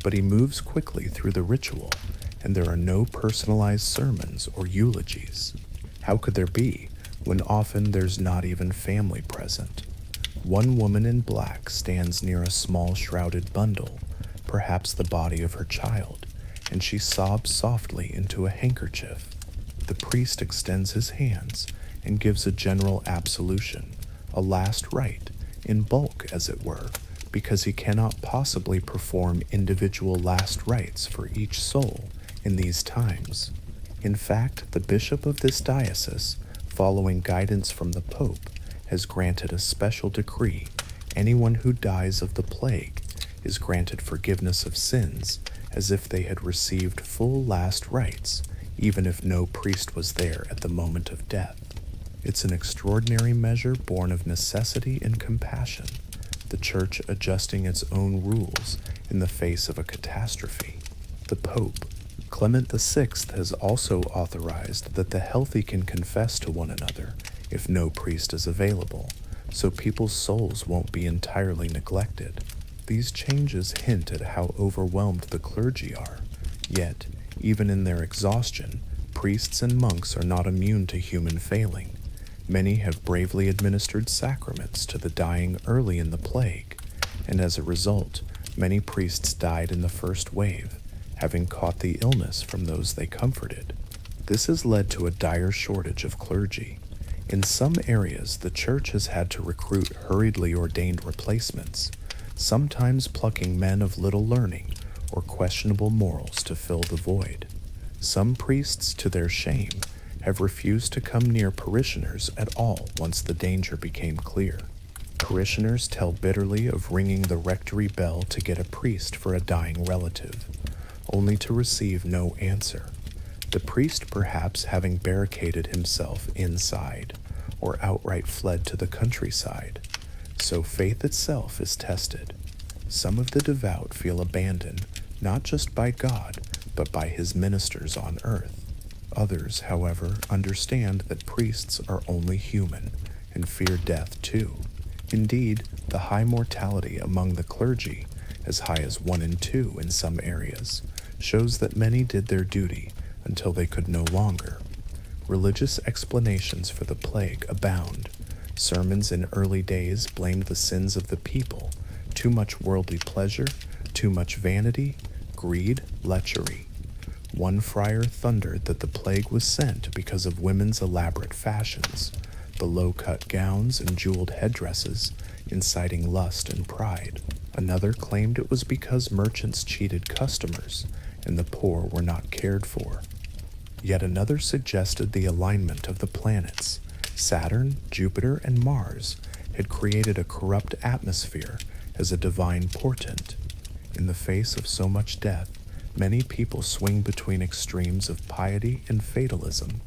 But he moves quickly through the ritual, and there are no personalized sermons or eulogies. How could there be, when often there's not even family present? One woman in black stands near a small shrouded bundle, perhaps the body of her child, and she sobs softly into a handkerchief. The priest extends his hands and gives a general absolution, a last rite, in bulk as it were, because he cannot possibly perform individual last rites for each soul in these times. In fact, the bishop of this diocese, following guidance from the Pope, has granted a special decree. Anyone who dies of the plague is granted forgiveness of sins as if they had received full last rites, even if no priest was there at the moment of death. It's an extraordinary measure born of necessity and compassion, the Church adjusting its own rules in the face of a catastrophe. The Pope, Clement VI has also authorized that the healthy can confess to one another if no priest is available, so people's souls won't be entirely neglected. These changes hint at how overwhelmed the clergy are, yet, even in their exhaustion, priests and monks are not immune to human failing. Many have bravely administered sacraments to the dying early in the plague, and as a result, many priests died in the first wave, having caught the illness from those they comforted. This has led to a dire shortage of clergy. In some areas, the church has had to recruit hurriedly ordained replacements, sometimes plucking men of little learning or questionable morals to fill the void. Some priests, to their shame, have refused to come near parishioners at all once the danger became clear. Parishioners tell bitterly of ringing the rectory bell to get a priest for a dying relative, only to receive no answer. The priest perhaps having barricaded himself inside, or outright fled to the countryside. So faith itself is tested. Some of the devout feel abandoned, not just by God, but by his ministers on earth. Others, however, understand that priests are only human and fear death too. Indeed, the high mortality among the clergy, as high as 1 in 2 in some areas, shows that many did their duty until they could no longer. Religious explanations for the plague abound. Sermons in early days blamed the sins of the people, too much worldly pleasure, too much vanity, greed, lechery. One friar thundered that the plague was sent because of women's elaborate fashions, the low-cut gowns and jeweled headdresses, inciting lust and pride. Another claimed it was because merchants cheated customers and the poor were not cared for. Yet another suggested the alignment of the planets. Saturn, Jupiter, and Mars had created a corrupt atmosphere as a divine portent. In the face of so much death, many people swing between extremes of piety and fatalism.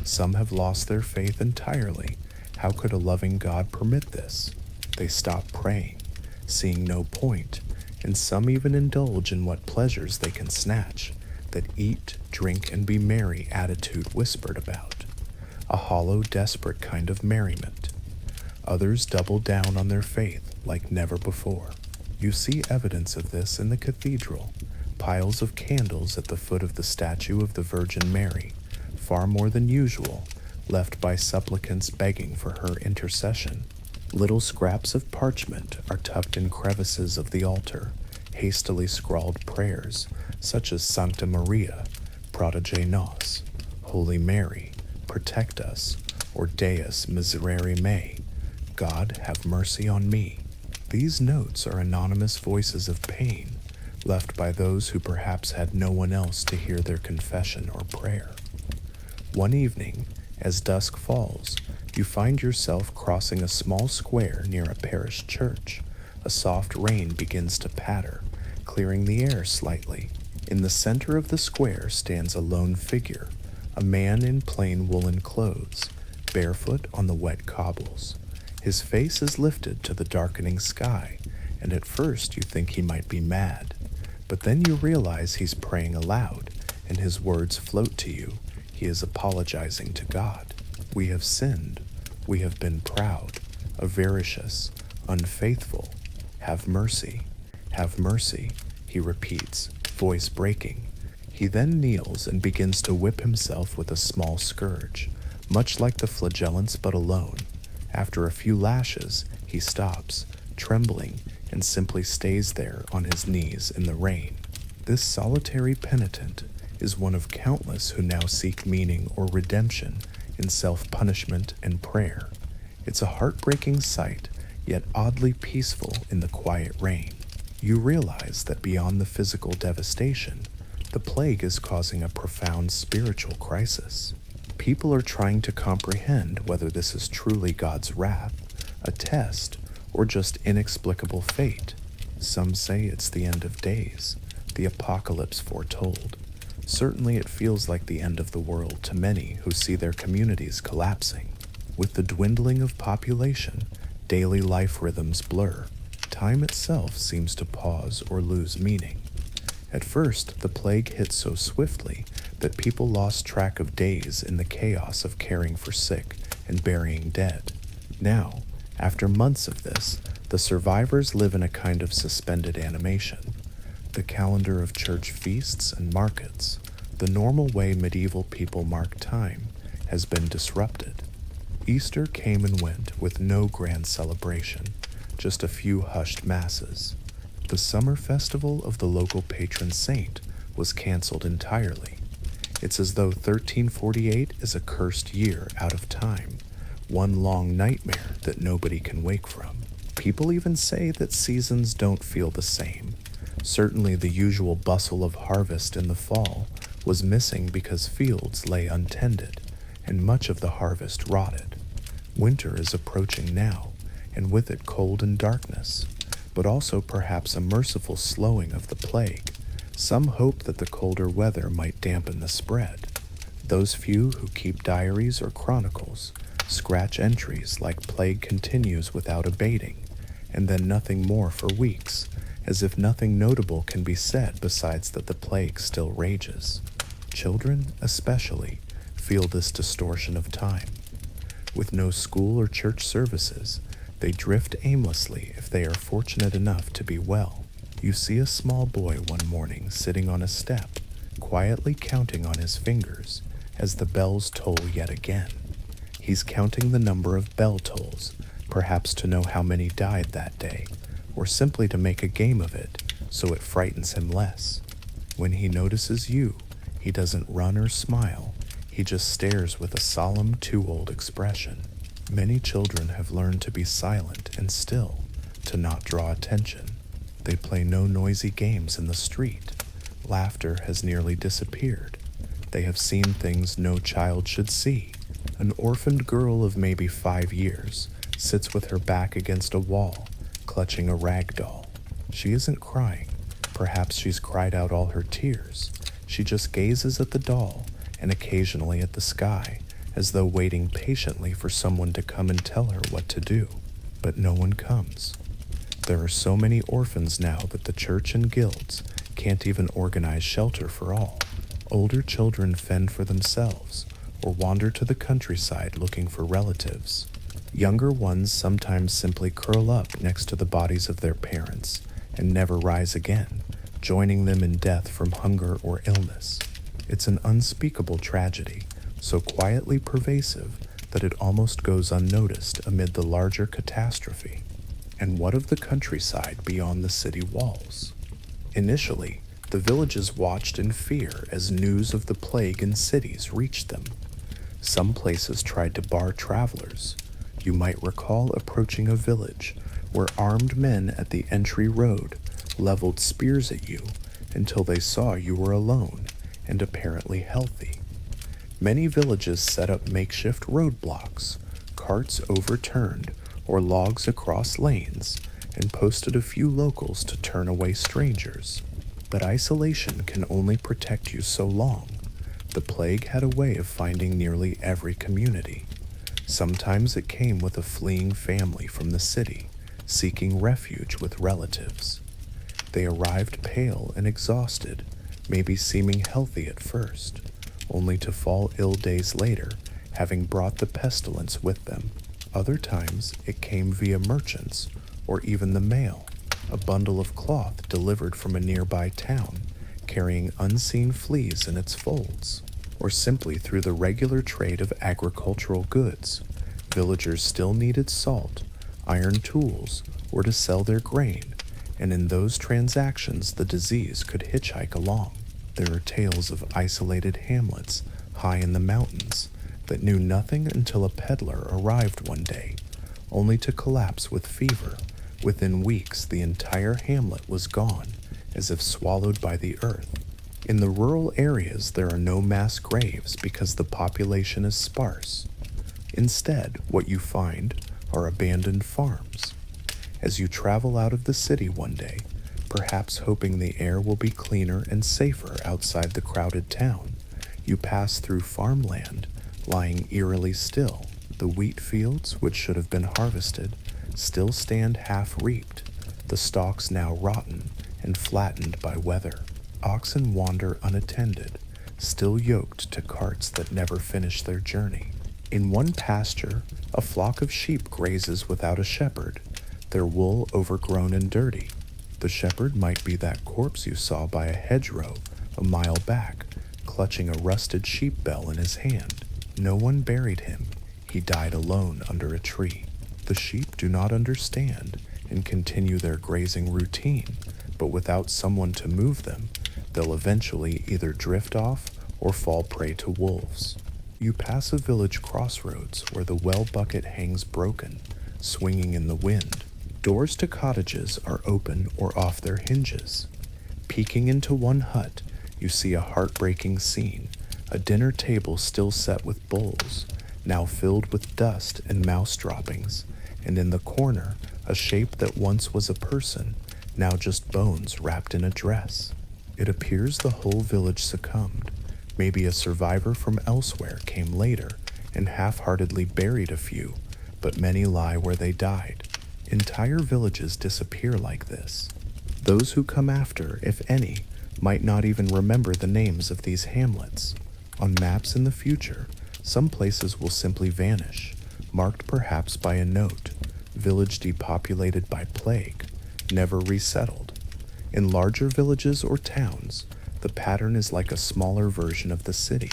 Some have lost their faith entirely. How could a loving God permit this? They stop praying, seeing no point, and some even indulge in what pleasures they can snatch, that eat, drink, and be merry attitude whispered about, a hollow, desperate kind of merriment. Others double down on their faith like never before. You see evidence of this in the cathedral, piles of candles at the foot of the statue of the Virgin Mary, far more than usual, left by supplicants begging for her intercession. Little scraps of parchment are tucked in crevices of the altar, hastily scrawled prayers such as Sancta Maria, Protege nos, Holy Mary, protect us, or Deus miserere mei, God have mercy on me. These notes are anonymous voices of pain, left by those who perhaps had no one else to hear their confession or prayer. One evening, as dusk falls, you find yourself crossing a small square near a parish church. A soft rain begins to patter, clearing the air slightly. In the center of the square stands a lone figure, a man in plain woolen clothes, barefoot on the wet cobbles. His face is lifted to the darkening sky, and at first you think he might be mad. But then you realize he's praying aloud, and his words float to you. He is apologizing to God. We have sinned. We have been proud, avaricious, unfaithful. Have mercy. Have mercy, he repeats, voice breaking. He then kneels and begins to whip himself with a small scourge, much like the flagellants but alone. After a few lashes, he stops, trembling, and simply stays there on his knees in the rain. This solitary penitent is one of countless who now seek meaning or redemption in self-punishment and prayer. It's a heartbreaking sight, yet oddly peaceful in the quiet rain. You realize that beyond the physical devastation, the plague is causing a profound spiritual crisis. People are trying to comprehend whether this is truly God's wrath, a test, or just inexplicable fate. Some say it's the end of days, the apocalypse foretold. Certainly it feels like the end of the world to many who see their communities collapsing. With the dwindling of population, daily life rhythms blur. Time itself seems to pause or lose meaning. At first, the plague hit so swiftly that people lost track of days in the chaos of caring for sick and burying dead. Now, after months of this, the survivors live in a kind of suspended animation. The calendar of church feasts and markets, the normal way medieval people mark time, has been disrupted. Easter came and went with no grand celebration, just a few hushed masses. The summer festival of the local patron saint was canceled entirely. It's as though 1348 is a cursed year out of time, one long nightmare that nobody can wake from. People even say that seasons don't feel the same. Certainly the usual bustle of harvest in the fall was missing because fields lay untended, and much of the harvest rotted. Winter is approaching now, and with it cold and darkness, but also perhaps a merciful slowing of the plague. Some hope that the colder weather might dampen the spread. Those few who keep diaries or chronicles scratch entries like plague continues without abating, and then nothing more for weeks, as if nothing notable can be said besides that the plague still rages. Children, especially, feel this distortion of time. With no school or church services, they drift aimlessly if they are fortunate enough to be well. You see a small boy one morning sitting on a step, quietly counting on his fingers as the bells toll yet again. He's counting the number of bell tolls, perhaps to know how many died that day, or simply to make a game of it so it frightens him less. When he notices you, he doesn't run or smile, he just stares with a solemn, too-old expression. Many children have learned to be silent and still, to not draw attention. They play no noisy games in the street. Laughter has nearly disappeared. They have seen things no child should see. An orphaned girl of maybe 5 years sits with her back against a wall, clutching a rag doll. She isn't crying. Perhaps she's cried out all her tears. She just gazes at the doll and occasionally at the sky, as though waiting patiently for someone to come and tell her what to do. But no one comes. There are so many orphans now that the church and guilds can't even organize shelter for all. Older children fend for themselves or wander to the countryside looking for relatives. Younger ones sometimes simply curl up next to the bodies of their parents and never rise again, joining them in death from hunger or illness. It's an unspeakable tragedy, so quietly pervasive that it almost goes unnoticed amid the larger catastrophe. And what of the countryside beyond the city walls? Initially, the villages watched in fear as news of the plague in cities reached them. Some places tried to bar travelers. You might recall approaching a village where armed men at the entry road leveled spears at you until they saw you were alone and apparently healthy. Many villages set up makeshift roadblocks, carts overturned, or logs across lanes, and posted a few locals to turn away strangers. But isolation can only protect you so long. The plague had a way of finding nearly every community. Sometimes it came with a fleeing family from the city, seeking refuge with relatives. They arrived pale and exhausted, maybe seeming healthy at first, only to fall ill days later, having brought the pestilence with them. Other times it came via merchants, or even the mail, a bundle of cloth delivered from a nearby town, carrying unseen fleas in its folds, or simply through the regular trade of agricultural goods. Villagers still needed salt, iron tools, or to sell their grain, and in those transactions the disease could hitchhike along. There are tales of isolated hamlets high in the mountains that knew nothing until a peddler arrived one day, only to collapse with fever. Within weeks, the entire hamlet was gone, as if swallowed by the earth. In the rural areas, there are no mass graves because the population is sparse. Instead, what you find are abandoned farms. As you travel out of the city one day, perhaps hoping the air will be cleaner and safer outside the crowded town, you pass through farmland lying eerily still. The wheat fields, which should have been harvested, still stand half-reaped, the stalks now rotten and flattened by weather. Oxen wander unattended, still yoked to carts that never finish their journey. In one pasture, a flock of sheep grazes without a shepherd, their wool overgrown and dirty. The shepherd might be that corpse you saw by a hedgerow a mile back, clutching a rusted sheep bell in his hand. No one buried him. He died alone under a tree. The sheep do not understand and continue their grazing routine, but without someone to move them, they'll eventually either drift off or fall prey to wolves. You pass a village crossroads where the well bucket hangs broken, swinging in the wind. Doors to cottages are open or off their hinges. Peeking into one hut, you see a heartbreaking scene, a dinner table still set with bowls, now filled with dust and mouse droppings, and in the corner, a shape that once was a person, now just bones wrapped in a dress. It appears the whole village succumbed. Maybe a survivor from elsewhere came later and half-heartedly buried a few, but many lie where they died. Entire villages disappear like this. Those who come after, if any, might not even remember the names of these hamlets. On maps in the future, some places will simply vanish, marked perhaps by a note, village depopulated by plague, never resettled. In larger villages or towns, the pattern is like a smaller version of the city,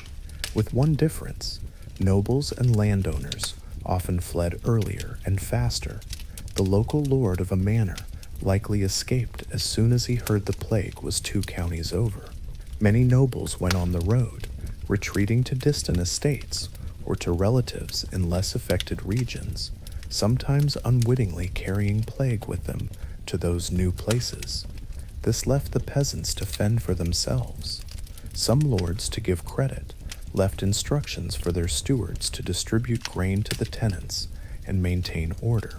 with one difference: nobles and landowners often fled earlier and faster. The local lord of a manor likely escaped as soon as he heard the plague was 2 counties over. Many nobles went on the road, retreating to distant estates or to relatives in less affected regions, sometimes unwittingly carrying plague with them to those new places. This left the peasants to fend for themselves. Some lords, to give credit, left instructions for their stewards to distribute grain to the tenants and maintain order.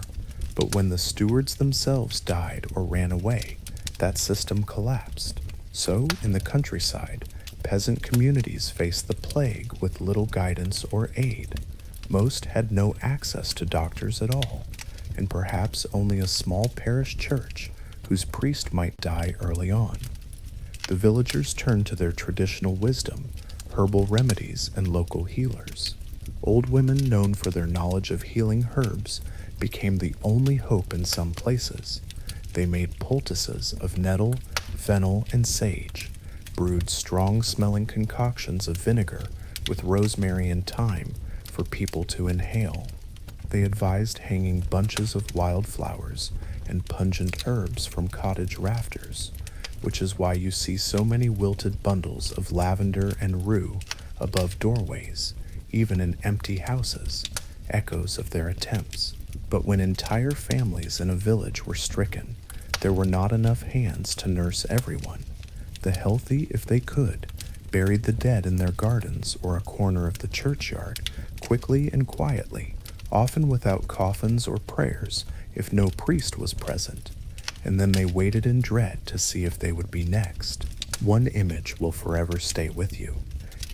But when the stewards themselves died or ran away, that system collapsed. So, in the countryside, peasant communities faced the plague with little guidance or aid. Most had no access to doctors at all, and perhaps only a small parish church whose priest might die early on. The villagers turned to their traditional wisdom, herbal remedies, and local healers. Old women known for their knowledge of healing herbs became the only hope in some places. They made poultices of nettle, fennel, and sage, brewed strong-smelling concoctions of vinegar with rosemary and thyme for people to inhale. They advised hanging bunches of wildflowers and pungent herbs from cottage rafters, which is why you see so many wilted bundles of lavender and rue above doorways, even in empty houses, echoes of their attempts. But when entire families in a village were stricken, there were not enough hands to nurse everyone. The healthy, if they could, buried the dead in their gardens or a corner of the churchyard, quickly and quietly, often without coffins or prayers if no priest was present, and then they waited in dread to see if they would be next. One image will forever stay with you.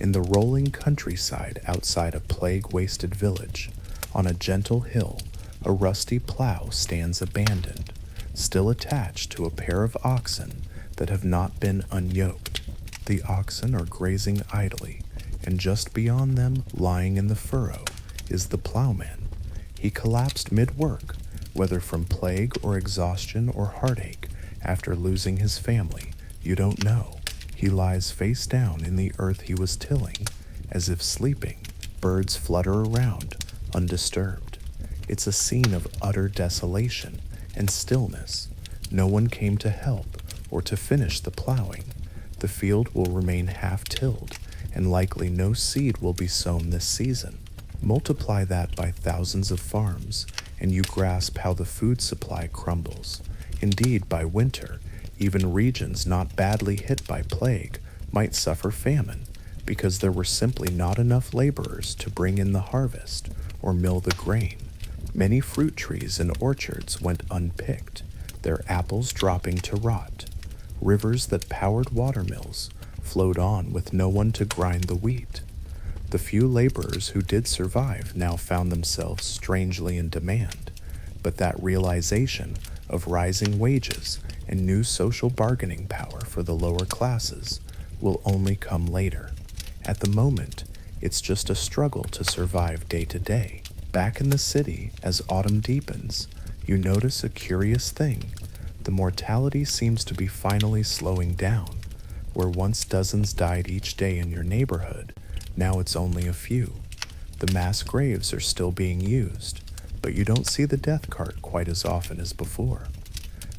In the rolling countryside outside a plague-wasted village, on a gentle hill, a rusty plow stands abandoned, still attached to a pair of oxen that have not been unyoked. The oxen are grazing idly, and just beyond them, lying in the furrow, is the plowman. He collapsed mid-work, whether from plague or exhaustion or heartache, after losing his family, you don't know. He lies face down in the earth he was tilling, as if sleeping. Birds flutter around, undisturbed. It's a scene of utter desolation and stillness. No one came to help or to finish the plowing. The field will remain half-tilled, and likely no seed will be sown this season. Multiply that by thousands of farms, and you grasp how the food supply crumbles. Indeed, by winter, even regions not badly hit by plague might suffer famine, because there were simply not enough laborers to bring in the harvest or mill the grain. Many fruit trees and orchards went unpicked, their apples dropping to rot. Rivers that powered watermills flowed on with no one to grind the wheat. The few laborers who did survive now found themselves strangely in demand, but that realization of rising wages and new social bargaining power for the lower classes will only come later. At the moment, it's just a struggle to survive day to day. Back in the city, as autumn deepens, you notice a curious thing. The mortality seems to be finally slowing down. Where once dozens died each day in your neighborhood, now it's only a few. The mass graves are still being used, but you don't see the death cart quite as often as before.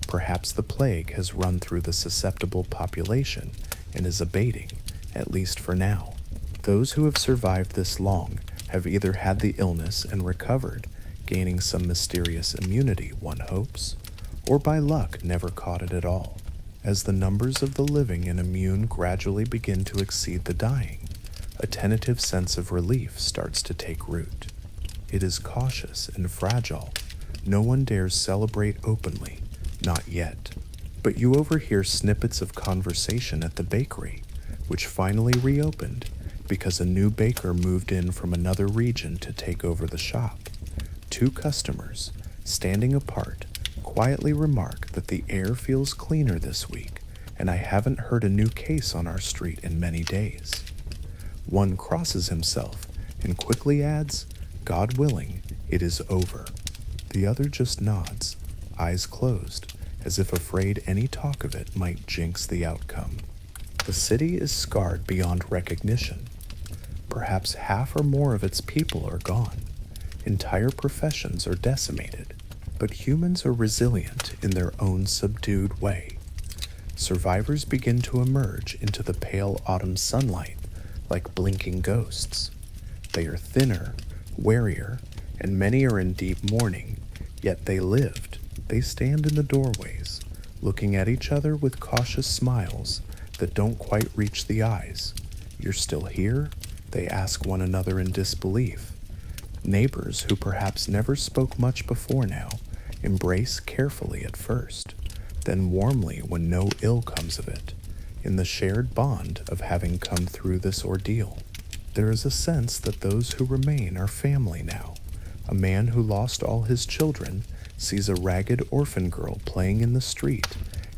Perhaps the plague has run through the susceptible population and is abating, at least for now. Those who have survived this long have either had the illness and recovered, gaining some mysterious immunity, one hopes, or by luck never caught it at all. As the numbers of the living and immune gradually begin to exceed the dying, a tentative sense of relief starts to take root. It is cautious and fragile. No one dares celebrate openly, not yet. But you overhear snippets of conversation at the bakery, which finally reopened because a new baker moved in from another region to take over the shop. Two customers, standing apart, quietly remark that the air feels cleaner this week, and I haven't heard a new case on our street in many days. One crosses himself and quickly adds, "God willing, it is over." The other just nods, eyes closed, as if afraid any talk of it might jinx the outcome. The city is scarred beyond recognition. Perhaps half or more of its people are gone. Entire professions are decimated. But humans are resilient in their own subdued way. Survivors begin to emerge into the pale autumn sunlight like blinking ghosts. They are thinner, warier, and many are in deep mourning, yet they lived. They stand in the doorways, looking at each other with cautious smiles that don't quite reach the eyes. "You're still here?" they ask one another in disbelief. Neighbors who perhaps never spoke much before now embrace carefully at first, then warmly when no ill comes of it, in the shared bond of having come through this ordeal. There is a sense that those who remain are family now. A man who lost all his children sees a ragged orphan girl playing in the street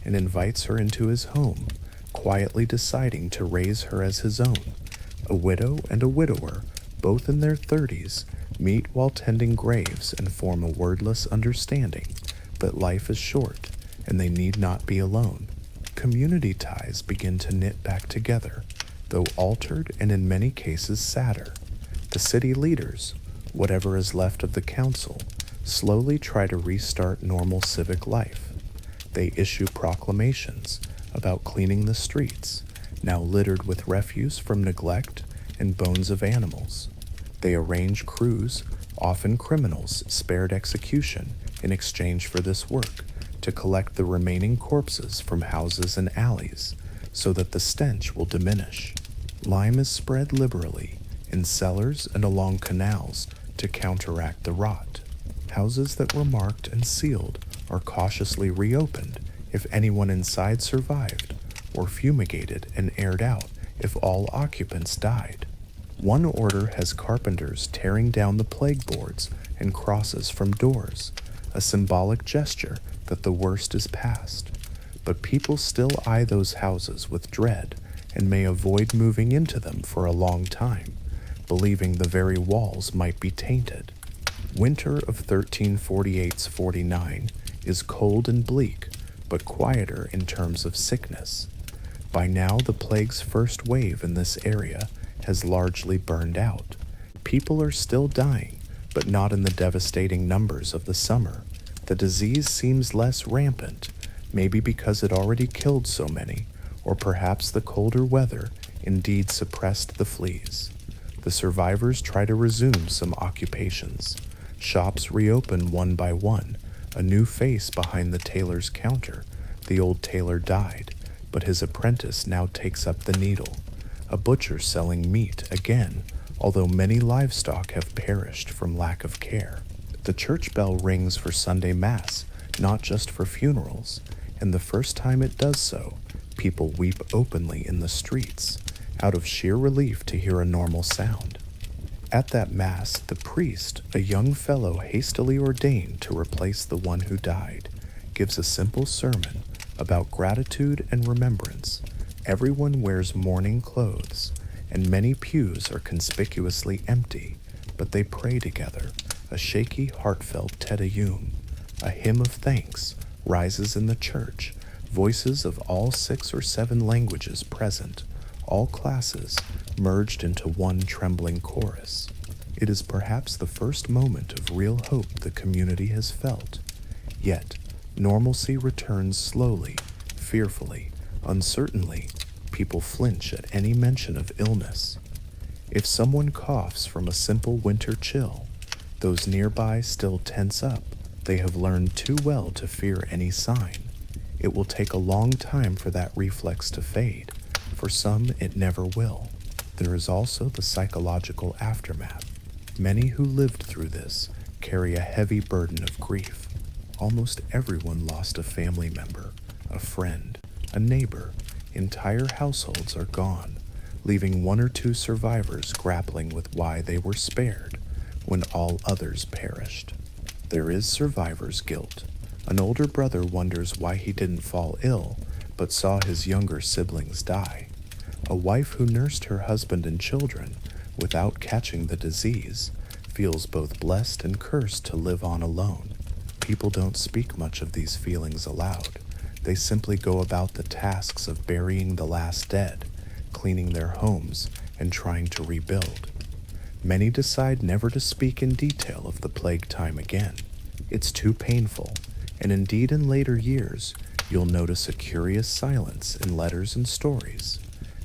and invites her into his home, quietly deciding to raise her as his own. A widow and a widower, both in their 30s, meet while tending graves and form a wordless understanding that life is short and they need not be alone. Community ties begin to knit back together, though altered and in many cases sadder. The city leaders, whatever is left of the council, slowly try to restart normal civic life. They issue proclamations about cleaning the streets, now littered with refuse from neglect and bones of animals. They arrange crews, often criminals spared execution, in exchange for this work, to collect the remaining corpses from houses and alleys, so that the stench will diminish. Lime is spread liberally, in cellars and along canals, to counteract the rot. Houses that were marked and sealed are cautiously reopened if anyone inside survived, or fumigated and aired out if all occupants died. One order has carpenters tearing down the plague boards and crosses from doors, a symbolic gesture that the worst is past. But people still eye those houses with dread and may avoid moving into them for a long time, believing the very walls might be tainted. Winter of 1348-49 is cold and bleak, but quieter in terms of sickness. By now, the plague's first wave in this area has largely burned out. People are still dying, but not in the devastating numbers of the summer. The disease seems less rampant, maybe because it already killed so many, or perhaps the colder weather indeed suppressed the fleas. The survivors try to resume some occupations. Shops reopen one by one, a new face behind the tailor's counter. The old tailor died, but his apprentice now takes up the needle. A butcher selling meat again, although many livestock have perished from lack of care. The church bell rings for Sunday Mass, not just for funerals, and the first time it does so, people weep openly in the streets, out of sheer relief to hear a normal sound. At that Mass, the priest, a young fellow hastily ordained to replace the one who died, gives a simple sermon about gratitude and remembrance. Everyone wears mourning clothes, and many pews are conspicuously empty, but they pray together. A shaky, heartfelt Te Deum, a hymn of thanks, rises in the church. Voices of all 6 or 7 languages present, all classes, merged into one trembling chorus. It is perhaps the first moment of real hope the community has felt. Yet, normalcy returns slowly, fearfully, uncertainly. People flinch at any mention of illness. If someone coughs from a simple winter chill, those nearby still tense up. They have learned too well to fear any sign. It will take a long time for that reflex to fade. For some, it never will. There is also the psychological aftermath. Many who lived through this carry a heavy burden of grief. Almost everyone lost a family member, a friend, a neighbor. Entire households are gone, leaving 1 or 2 survivors grappling with why they were spared when all others perished. There is survivor's guilt. An older brother wonders why he didn't fall ill, but saw his younger siblings die. A wife who nursed her husband and children without catching the disease feels both blessed and cursed to live on alone. People don't speak much of these feelings aloud. They simply go about the tasks of burying the last dead, cleaning their homes, and trying to rebuild. Many decide never to speak in detail of the plague time again. It's too painful, and indeed in later years, you'll notice a curious silence in letters and stories.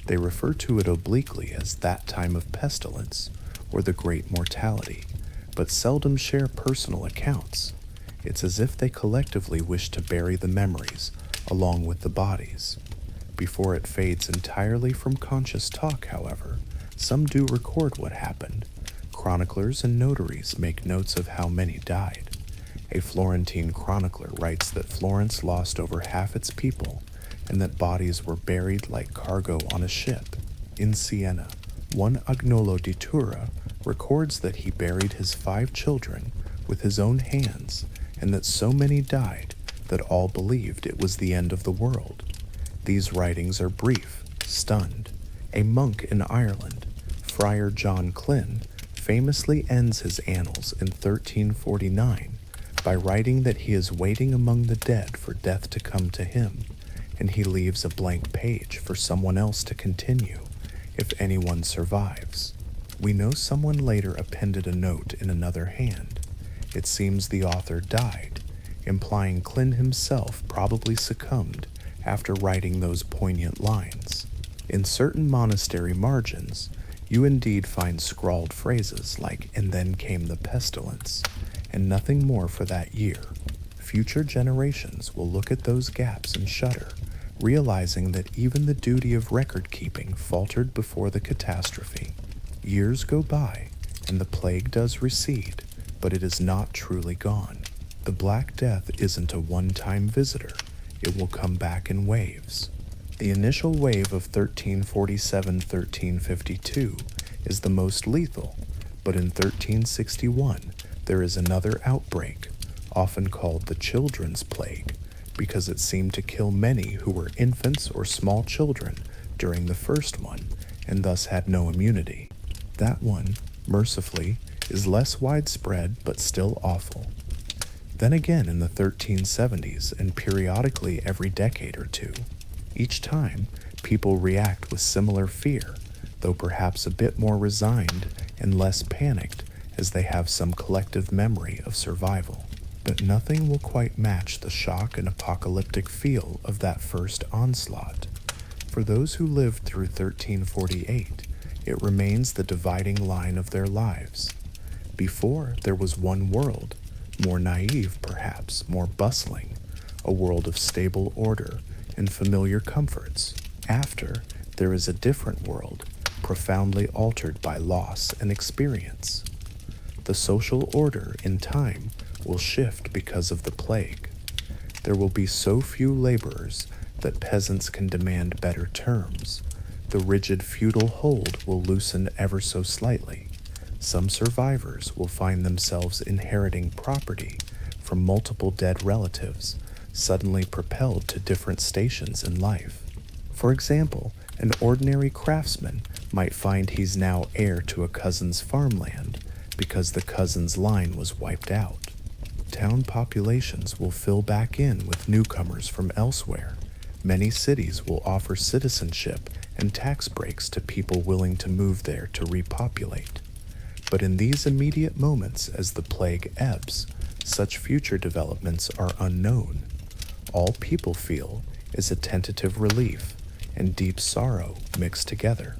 They refer to it obliquely as that time of pestilence or the great mortality, but seldom share personal accounts. It's as if they collectively wish to bury the memories along with the bodies. Before it fades entirely from conscious talk, however, some do record what happened. Chroniclers and notaries make notes of how many died. A Florentine chronicler writes that Florence lost over half its people and that bodies were buried like cargo on a ship. In Siena, one Agnolo di Tura records that he buried his 5 children with his own hands and that so many died that all believed it was the end of the world. These writings are brief, stunned. A monk in Ireland, Friar John Klyn, famously ends his annals in 1349 by writing that he is waiting among the dead for death to come to him, and he leaves a blank page for someone else to continue, if anyone survives. We know someone later appended a note in another hand. It seems the author died, implying Klyn himself probably succumbed after writing those poignant lines. In certain monastery margins, you indeed find scrawled phrases like, "and then came the pestilence," and nothing more for that year. Future generations will look at those gaps and shudder, realizing that even the duty of record-keeping faltered before the catastrophe. Years go by, and the plague does recede, but it is not truly gone. The Black Death isn't a one-time visitor. It will come back in waves. The initial wave of 1347-1352 is the most lethal, but in 1361 there is another outbreak, often called the Children's Plague, because it seemed to kill many who were infants or small children during the first one, and thus had no immunity. That one, mercifully, is less widespread but still awful. Then again in the 1370s and periodically every decade or two. Each time, people react with similar fear, though perhaps a bit more resigned and less panicked as they have some collective memory of survival. But nothing will quite match the shock and apocalyptic feel of that first onslaught. For those who lived through 1348, it remains the dividing line of their lives. Before, there was one world, more naive perhaps, more bustling, a world of stable order and familiar comforts. After, there is a different world, profoundly altered by loss and experience. The social order, in time, will shift because of the plague. There will be so few laborers that peasants can demand better terms. The rigid feudal hold will loosen ever so slightly. Some survivors will find themselves inheriting property from multiple dead relatives, suddenly propelled to different stations in life. For example, an ordinary craftsman might find he's now heir to a cousin's farmland because the cousin's line was wiped out. Town populations will fill back in with newcomers from elsewhere. Many cities will offer citizenship and tax breaks to people willing to move there to repopulate. But in these immediate moments as the plague ebbs, such future developments are unknown. All people feel is a tentative relief and deep sorrow mixed together.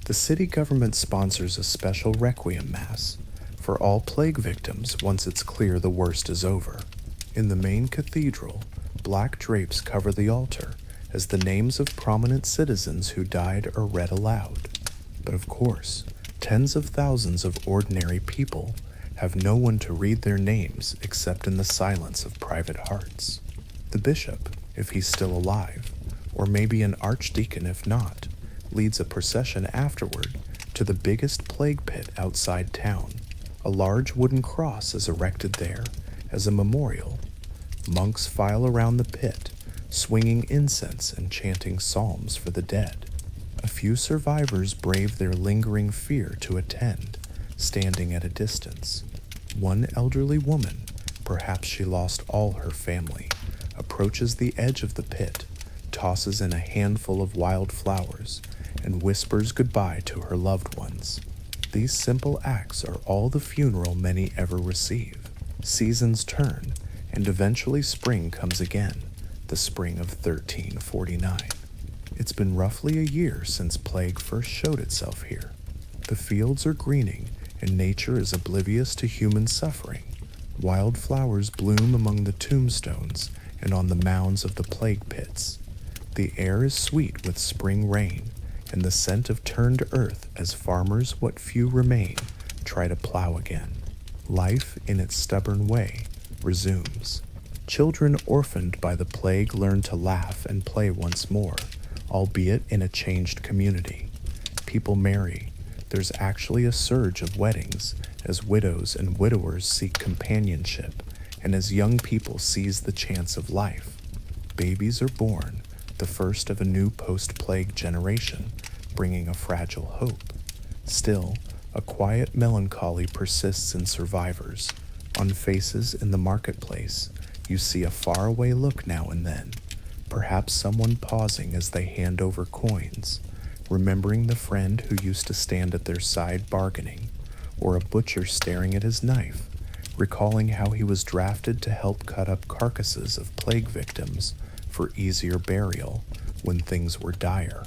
The city government sponsors a special requiem mass for all plague victims once it's clear the worst is over. In the main cathedral, black drapes cover the altar as the names of prominent citizens who died are read aloud. But of course, tens of thousands of ordinary people have no one to read their names except in the silence of private hearts. The bishop, if he's still alive, or maybe an archdeacon if not, leads a procession afterward to the biggest plague pit outside town. A large wooden cross is erected there as a memorial. Monks file around the pit, swinging incense and chanting psalms for the dead. A few survivors brave their lingering fear to attend, standing at a distance. One elderly woman, perhaps she lost all her family, approaches the edge of the pit, tosses in a handful of wild flowers, and whispers goodbye to her loved ones. These simple acts are all the funeral many ever receive. Seasons turn, and eventually spring comes again, the spring of 1349. It's been roughly a year since plague first showed itself here. The fields are greening, and nature is oblivious to human suffering. Wild flowers bloom among the tombstones and on the mounds of the plague pits. The air is sweet with spring rain, and the scent of turned earth as farmers, what few remain, try to plow again. Life, in its stubborn way, resumes. Children orphaned by the plague learn to laugh and play once more, albeit in a changed community. People marry. There's actually a surge of weddings as widows and widowers seek companionship and as young people seize the chance of life. Babies are born, the first of a new post-plague generation, bringing a fragile hope. Still, a quiet melancholy persists in survivors. On faces in the marketplace, you see a faraway look now and then, perhaps someone pausing as they hand over coins, remembering the friend who used to stand at their side bargaining, or a butcher staring at his knife, recalling how he was drafted to help cut up carcasses of plague victims for easier burial when things were dire.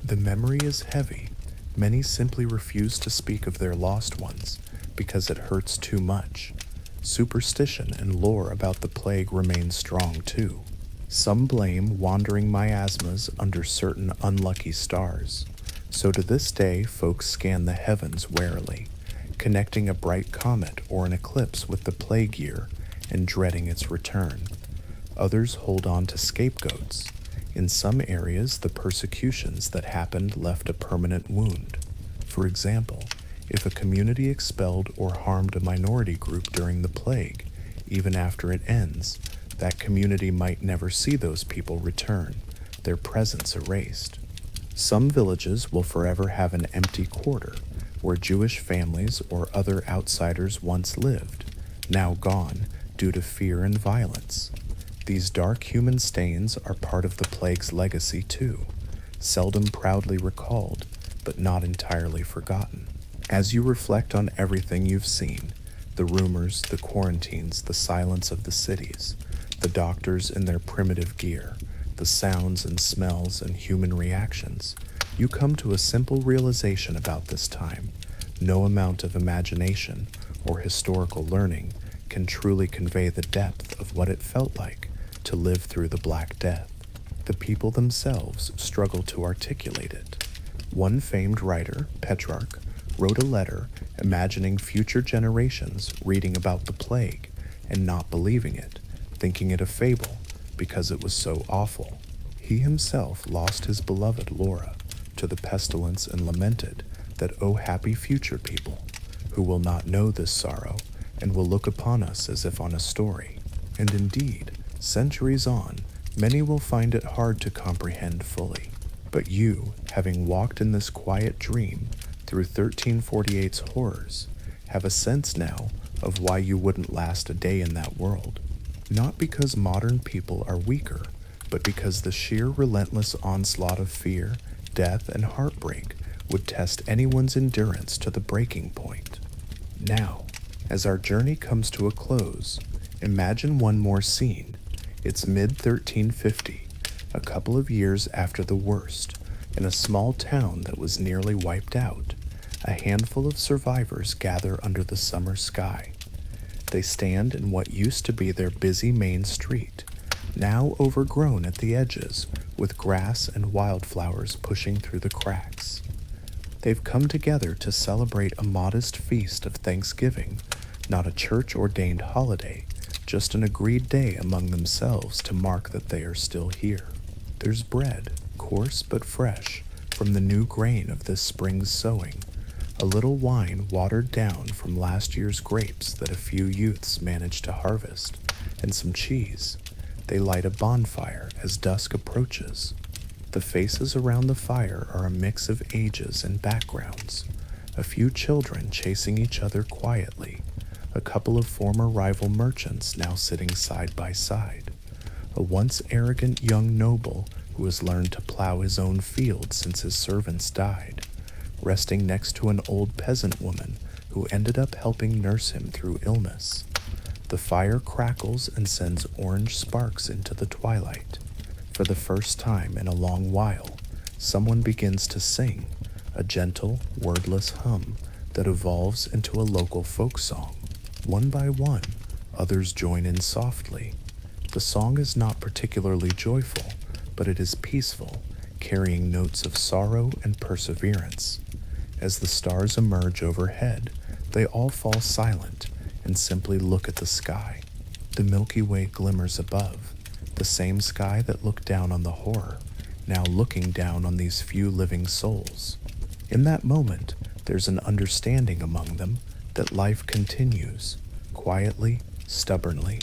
The memory is heavy. Many simply refuse to speak of their lost ones because it hurts too much. Superstition and lore about the plague remain strong too. Some blame wandering miasmas under certain unlucky stars. So to this day, folks scan the heavens warily, connecting a bright comet or an eclipse with the plague year and dreading its return. Others hold on to scapegoats. In some areas, the persecutions that happened left a permanent wound. For example, if a community expelled or harmed a minority group during the plague, even after it ends, that community might never see those people return, their presence erased. Some villages will forever have an empty quarter where Jewish families or other outsiders once lived, now gone due to fear and violence. These dark human stains are part of the plague's legacy too, seldom proudly recalled, but not entirely forgotten. As you reflect on everything you've seen, the rumors, the quarantines, the silence of the cities, the doctors in their primitive gear, the sounds and smells and human reactions, you come to a simple realization about this time. No amount of imagination or historical learning can truly convey the depth of what it felt like to live through the Black Death. The people themselves struggle to articulate it. One famed writer, Petrarch, wrote a letter imagining future generations reading about the plague and not believing it, thinking it a fable because it was so awful. He himself lost his beloved Laura to the pestilence and lamented that, "O happy future people, who will not know this sorrow and will look upon us as if on a story." And indeed, Centuries on, many will find it hard to comprehend fully. But you, having walked in this quiet dream through 1348's horrors, have a sense now of why you wouldn't last a day in that world. Not because modern people are weaker, but because the sheer relentless onslaught of fear, death, and heartbreak would test anyone's endurance to the breaking point. Now, as our journey comes to a close, imagine one more scene. It's mid-1350, a couple of years after the worst, in a small town that was nearly wiped out. A handful of survivors gather under the summer sky. They stand in what used to be their busy main street, now overgrown at the edges with grass and wildflowers pushing through the cracks. They've come together to celebrate a modest feast of Thanksgiving, not a church-ordained holiday, just an agreed day among themselves to mark that they are still here. There's bread, coarse but fresh, from the new grain of this spring's sowing, a little wine watered down from last year's grapes that a few youths managed to harvest, and some cheese. They light a bonfire as dusk approaches. The faces around the fire are a mix of ages and backgrounds. A few children chasing each other quietly, a couple of former rival merchants now sitting side by side, a once arrogant young noble who has learned to plow his own fields since his servants died, resting next to an old peasant woman who ended up helping nurse him through illness. The fire crackles and sends orange sparks into the twilight. For the first time in a long while, someone begins to sing, a gentle, wordless hum that evolves into a local folk song. One by one, others join in softly. The song is not particularly joyful, but it is peaceful, carrying notes of sorrow and perseverance. As the stars emerge overhead, they all fall silent and simply look at the sky. The Milky Way glimmers above, the same sky that looked down on the horror, now looking down on these few living souls. In that moment, there's an understanding among them that life continues, quietly, stubbornly.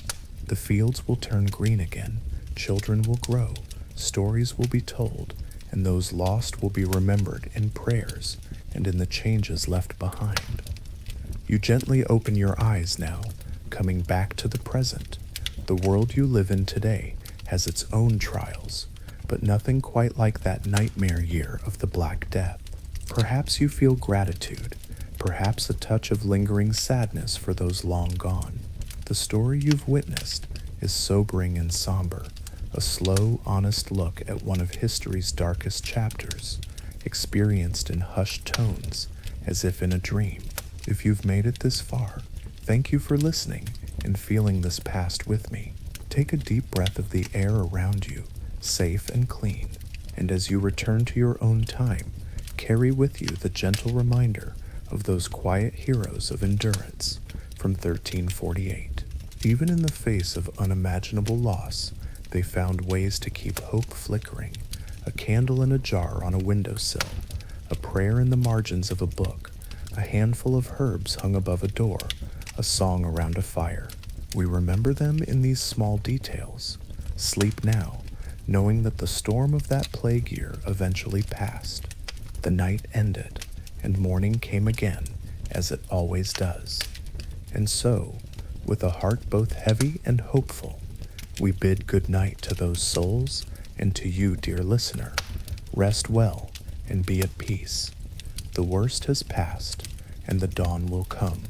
The fields will turn green again, children will grow, stories will be told, and those lost will be remembered in prayers and in the changes left behind. You gently open your eyes now, coming back to the present. The world you live in today has its own trials, but nothing quite like that nightmare year of the Black Death. Perhaps you feel gratitude, perhaps a touch of lingering sadness for those long gone. The story you've witnessed is sobering and somber, a slow, honest look at one of history's darkest chapters, experienced in hushed tones, as if in a dream. If you've made it this far, thank you for listening and feeling this past with me. Take a deep breath of the air around you, safe and clean, and as you return to your own time, carry with you the gentle reminder of those quiet heroes of endurance from 1348. Even in the face of unimaginable loss, they found ways to keep hope flickering, a candle in a jar on a windowsill, a prayer in the margins of a book, a handful of herbs hung above a door, a song around a fire. We remember them in these small details. Sleep now, knowing that the storm of that plague year eventually passed. The night ended, and morning came again, as it always does. And so, with a heart both heavy and hopeful, we bid good night to those souls, and to you, dear listener. Rest well, and be at peace. The worst has passed, and the dawn will come.